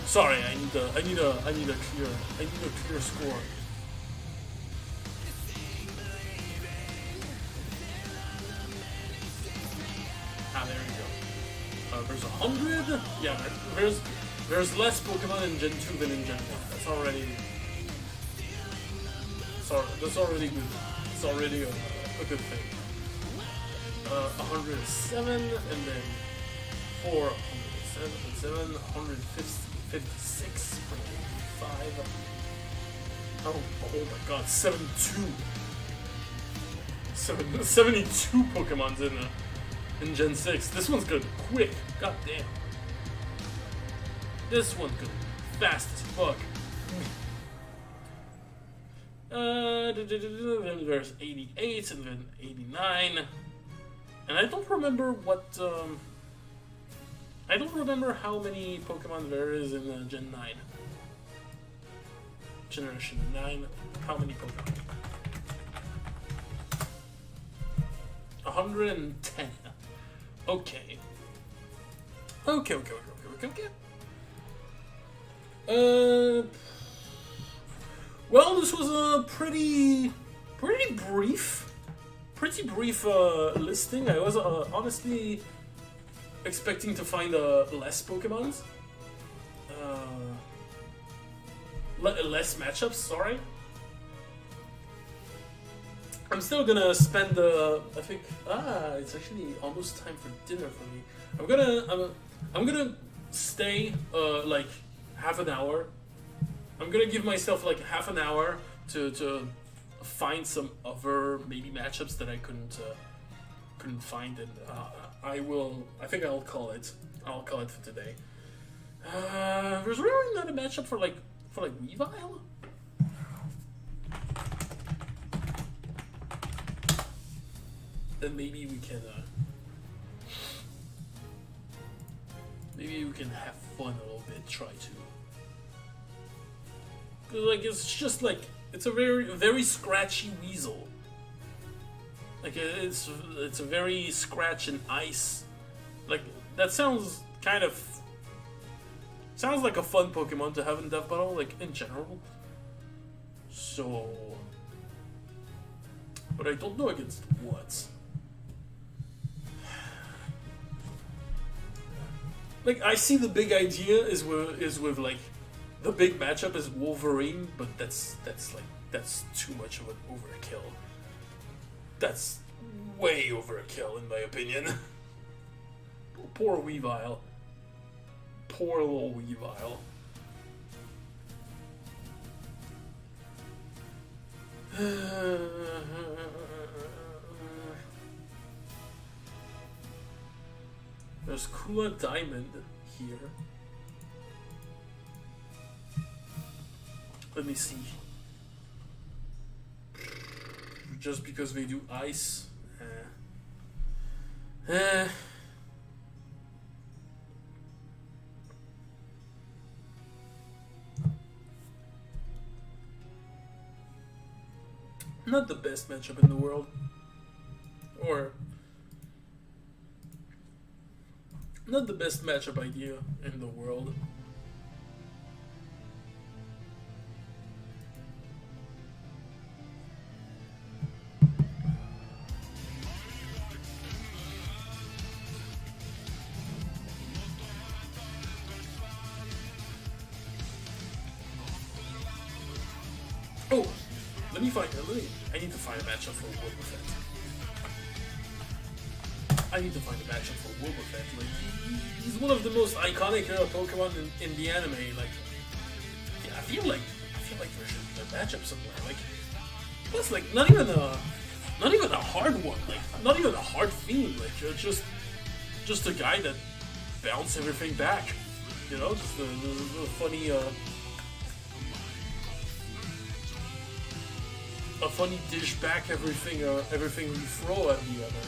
Sorry, I need a clear score. Ah, there we go. There's 100. Yeah, there's less Pokemon in Gen 2 than in Gen 1. That's already good. It's already a good thing. 107, and then 407, 156, 155. Oh my god, 72. 72 Pokemons in Gen 6. This one's good. Quick. God damn. This one's good. Fast as fuck. Then there's 88, and then 89. And I don't remember what, I don't remember how many Pokemon there is in Gen 9. Generation 9. How many Pokemon? 110. Okay. Okay. Well, this was a pretty brief listing. I was honestly expecting to find less Pokemons. less matchups. Sorry. I'm still gonna spend I think it's actually almost time for dinner for me. I'm gonna stay like half an hour. I'm gonna give myself like half an hour to find some other maybe matchups that I couldn't find, and I think I'll call it. I'll call it for today. There's really not a matchup for like Weavile. Then maybe we can have fun a little bit. Try to. 'Cause, like, it's just like it's a very scratchy weasel. Like it's a very scratch and ice. Like that sounds like a fun Pokemon to have in Death Battle, like in general. So, but I don't know against what. Like I see the big idea is with like the big matchup is Wolverine, but that's too much of an overkill. That's way overkill in my opinion. Poor Weavile. Poor little Weavile. There's Kula Diamond here. Let me see. Just because they do ice. Not the best matchup in the world. Or not the best matchup idea in the world. Oh, I need to find a matchup for Wobbuffet. Like, he's one of the most iconic Pokemon in the anime. Like, yeah, I feel like there should be a matchup somewhere. Like, plus, like, not even a hard one. Like, not even a hard theme. Like, just a guy that bounce everything back. You know, just a funny. A funny dish back everything we throw at the other.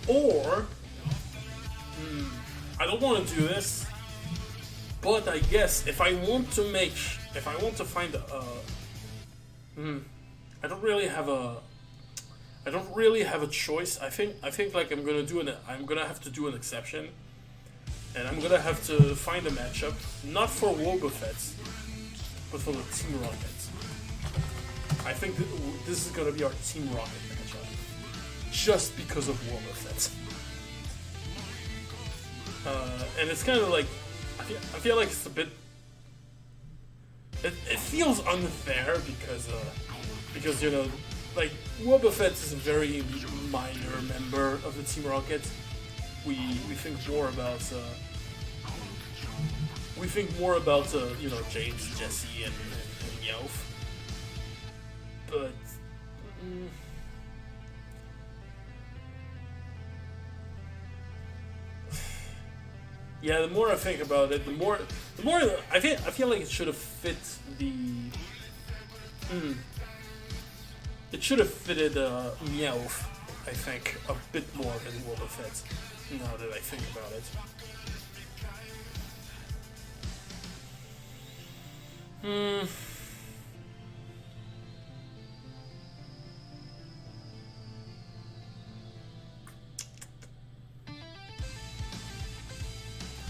Or, I don't want to do this, but I guess if I want to find I don't really have a choice. I think like I'm gonna have to do an exception, and I'm gonna have to find a matchup not for Wobbuffet, but for the Team Rocket. I think this is gonna be our Team Rocket matchup, just because of Wobbuffet. And it's kind of like I feel like it's a bit. It feels unfair because you know, like Wobbuffet is a very minor member of the Team Rocket. We think more about you know, James, Jesse, and Meowth. But yeah, the more I think about it, the more I feel like it should have fit the. It should have fitted Meowth I think, a bit more than Boba Fett, now that I think about it.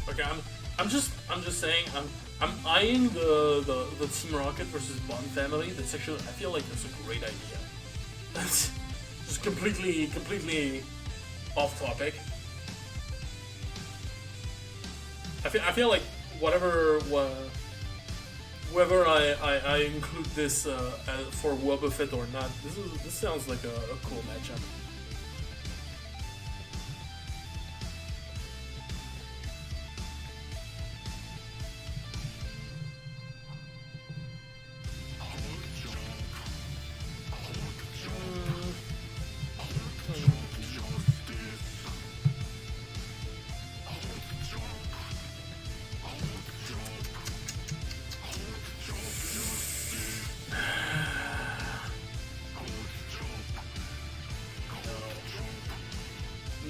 Okay, I'm just saying I'm eyeing the Team Rocket versus Bond family. That's actually, I feel like that's a great idea. That's just completely off topic. I feel like whether I include this for Boba Fett or not, this sounds like a cool matchup.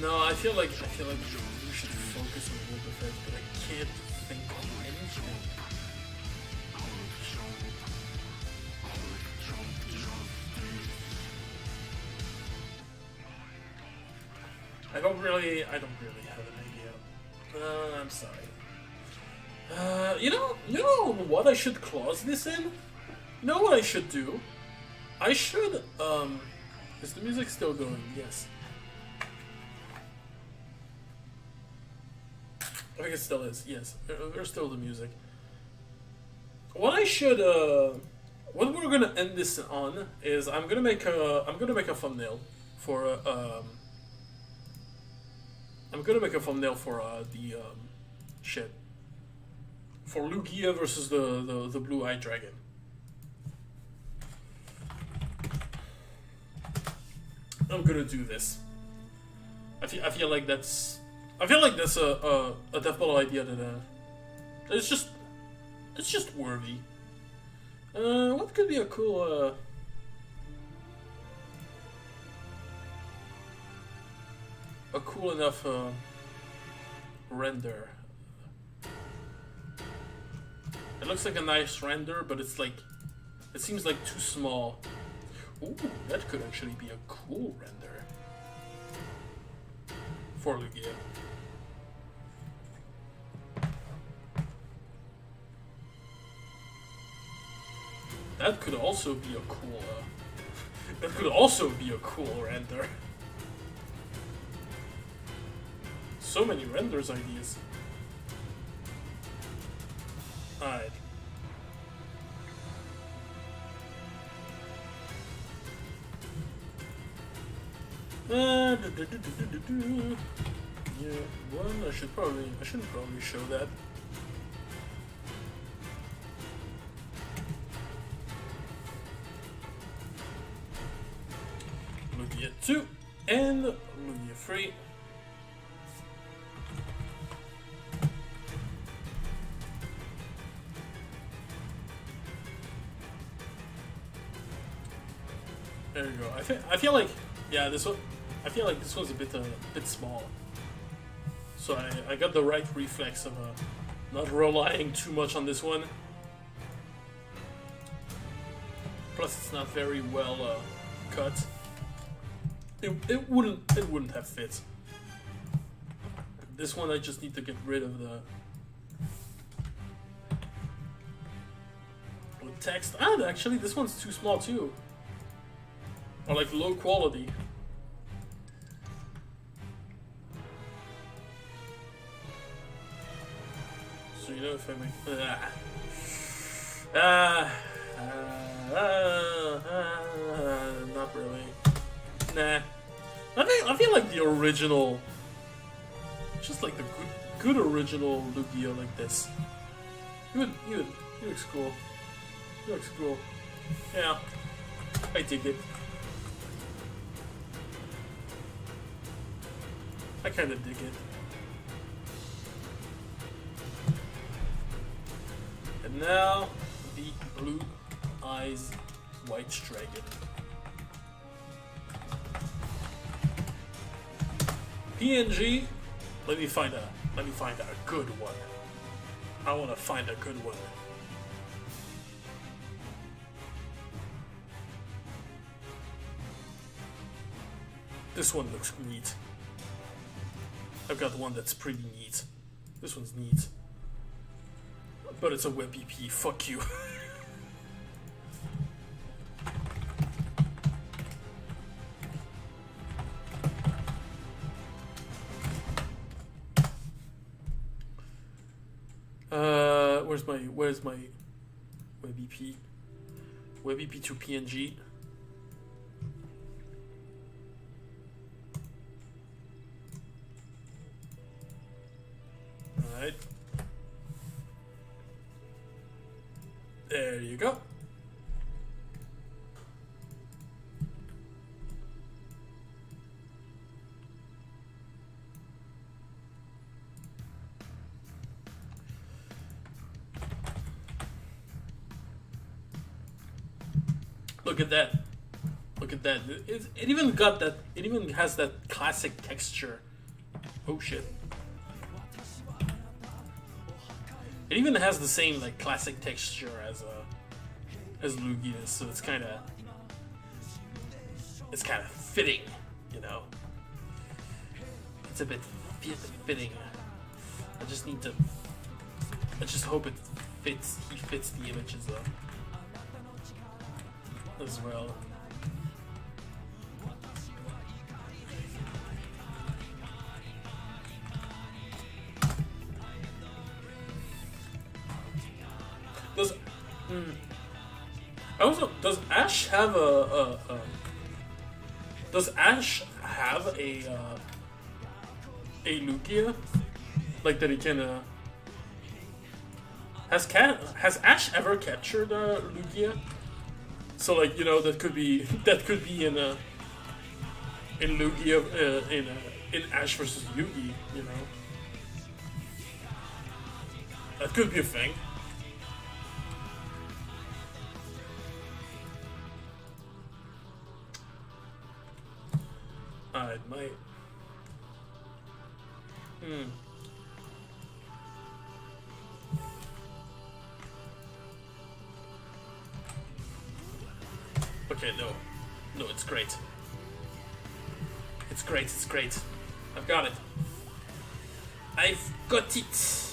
No, I feel like we should focus on Boba Fett, but I can't think of anything. I don't really have an idea. I'm sorry. You know what I should clause this in? You know what I should do? I should is the music still going? Yes. I think it still is. Yes, there's still the music. What I should, what we're gonna end this on is I'm gonna make a thumbnail for the shit for Lugia versus the blue-eyed dragon. I'm gonna do this. I feel like that's a deathball idea that it's just worthy. What could be a cool enough render? It looks like a nice render, but it's like, it seems like too small. Ooh, that could actually be a cool render for Lugia. That could also be a cool. That could also be a cool render. So many renders ideas. Alright. Yeah, one. I shouldn't probably show that. Lugia 2 and Lugia 3. There you go. I feel like, yeah, this one. I feel like this one's a bit small. So I got the right reflex of not relying too much on this one. Plus, it's not very well cut. It wouldn't have fit. This one I just need to get rid of the text. Ah, actually, this one's too small too. Or like low quality. So you know if I make not really. Nah. I feel like the original, just like the good original Lugia like this. He looks cool. He looks cool. Yeah, I dig it. I kind of dig it. And now the blue eyes white dragon. PNG. Let me find a good one. I want to find a good one. This one looks neat. I've got one that's pretty neat. This one's neat. But it's a WebP. Fuck you. Where's my WebP? WebP to PNG. Alright. There you go. Look at that. Look at that. It even got that. It even has that classic texture. Oh shit. It even has the same like classic texture as Lugia, so it's kind of fitting, you know. It's a bit fitting. I just hope it fits. He fits the images though. As well. Does Ash have does Ash have a Lugia like that he can has Ash ever captured Lugia? So like, you know, that could be in Lugia in Ash versus Yugi, you know. That could be a thing. I might. Okay, no, it's great. It's great. I've got it. I've got it.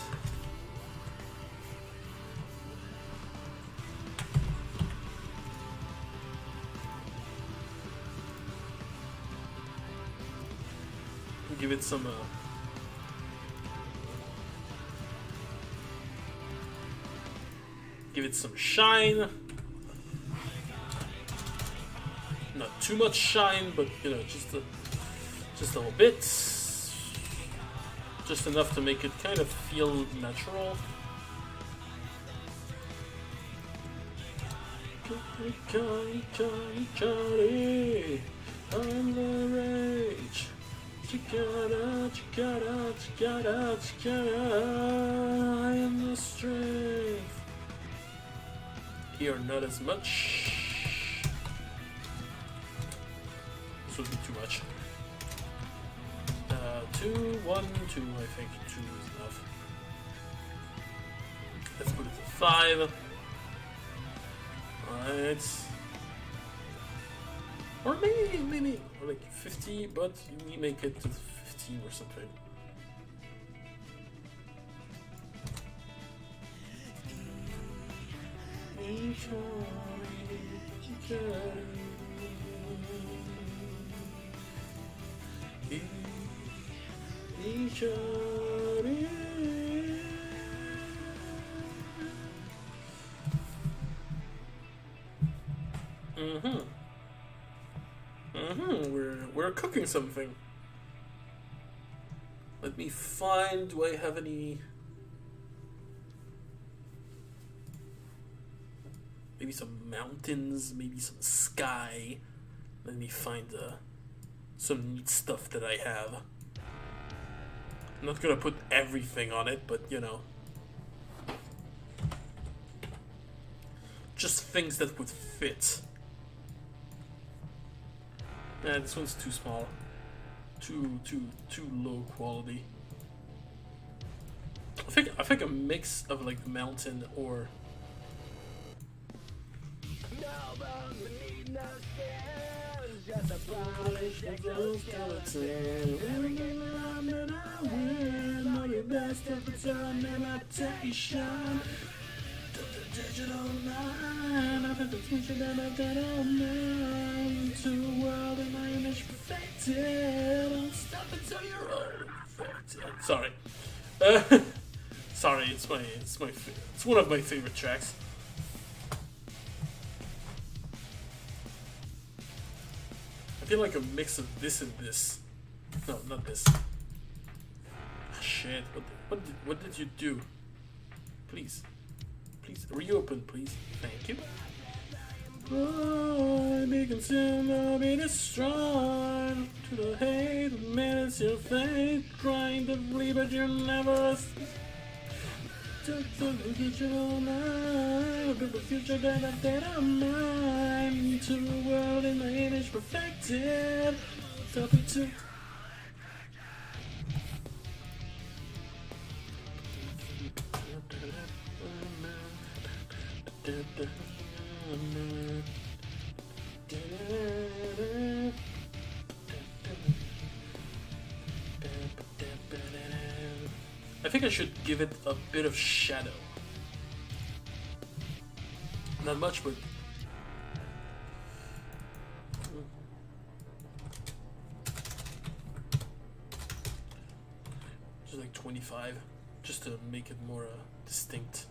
Give it some shine. Not too much shine, but you know, just a little bit. Just enough to make it kind of feel natural. I'm the rage. Chikara, I am the strength. Here, not as much. This would be too much. 2, 1, 2, I think 2 is enough. Let's put it to 5. Alright. Or maybe like 50, but you make it to 15 or something. We're cooking something. Let me find. Do I have any? Maybe some mountains. Maybe some sky. Let me find some neat stuff that I have. I'm not gonna put everything on it, but you know, just things that would fit. Nah, this one's too small. too low quality. I think a mix of like mountain or. Just a polish skeleton. And I win. Know your best temperature and imitation. Digital mind. I think the future that I've got on mind. To the world in my image perfected. Don't stop until you're all perfected. Sorry. Sorry, it's one of my favorite tracks. I feel like a mix of this and this. No, not this. Ah, shit. What did you do? Please, reopen, please. Thank you. Oh, be consumed, I'll be destroyed. To the hate, the minutes your fate. Trying to flee, but you're never took the digital mind. Build the future that I'm mine. To the world in my image perfected. Top it to. I think I should give it a bit of shadow. Not much, but just like 25, just to make it more distinct.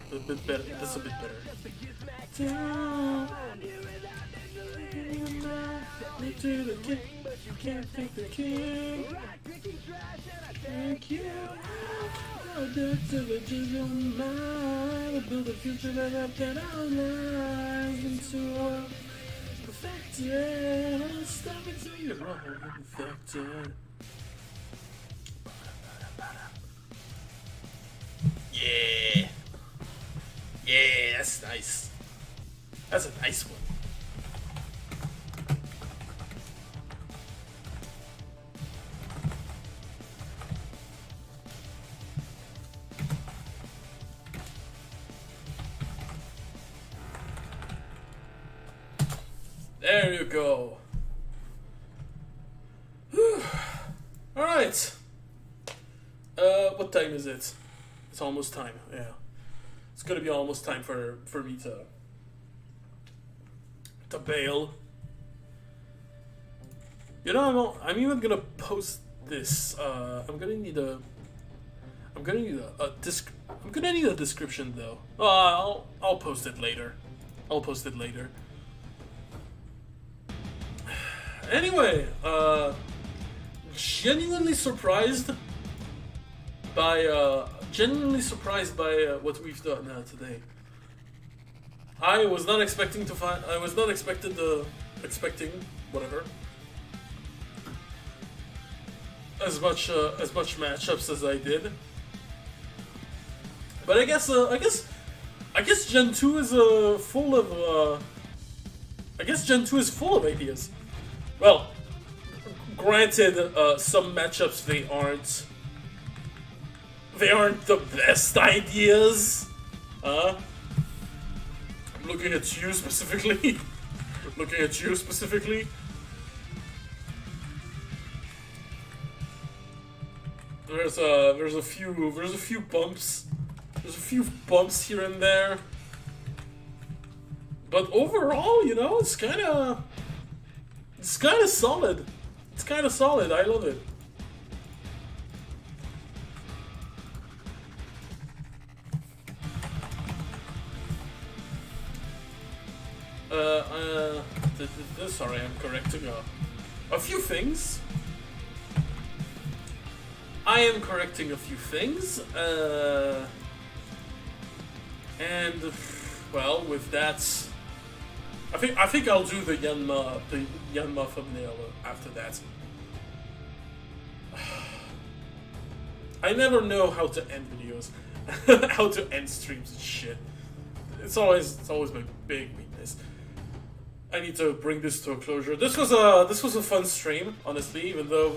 A bit better. That's a bit better. To the king, but you can't take the king. Thank you. To the digital mind. Build a future that I've got our lives into a perfected. Stop it till you're all infected. Yeah. Yeah, that's nice. That's a nice one. There you go. Alright. What time is it? It's almost time, yeah. It's gonna be almost time for me to bail. You know, I'm even gonna post this. I'm gonna need a description though. I'll post it later. Anyway, genuinely surprised by what we've done today. I was not expecting whatever as much matchups as I did. But I guess Gen 2 is full of ideas. Well, granted, some matchups they aren't the best ideas. I'm looking at you specifically. There's a few bumps. There's a few bumps here and there. But overall, you know, it's kind of solid. I love it. Sorry, I'm correcting a few things. I am correcting a few things, and well, with that, I think I'll do the Yanma thumbnail after that. I never know how to end videos, how to end streams and shit. It's always my big weakness. I need to bring this to a closure. This was a fun stream, honestly, even though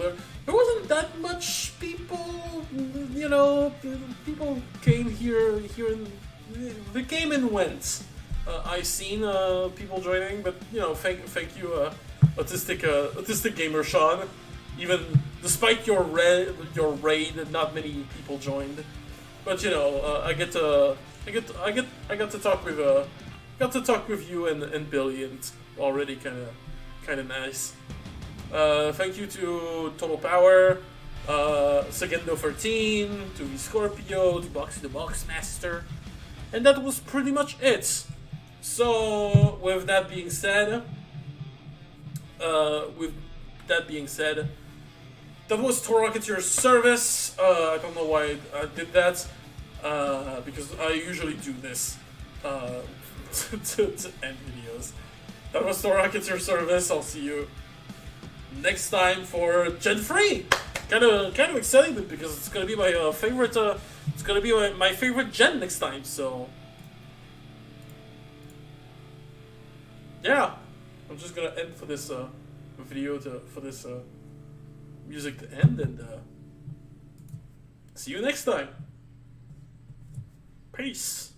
there wasn't that much people. You know, people came here and they came and went. I've seen people joining, but you know, thank you, autistic gamer Sean. Even despite your raid, not many people joined. But you know, I got to talk with you and Billy, and it's already kind of nice. Thank you to Total Power, Segendo 13, to Scorpio, to Boxy the Box Master, and that was pretty much it. So with that being said, that was Torocketeer's service. I don't know why I did that, because I usually do this to end videos. That was Torocketeer's service. I'll see you next time for Gen 3. Kind of excited because it's gonna be my favorite. It's gonna be my favorite gen next time. So yeah, I'm just gonna end for this video for this music to end, and see you next time. Peace.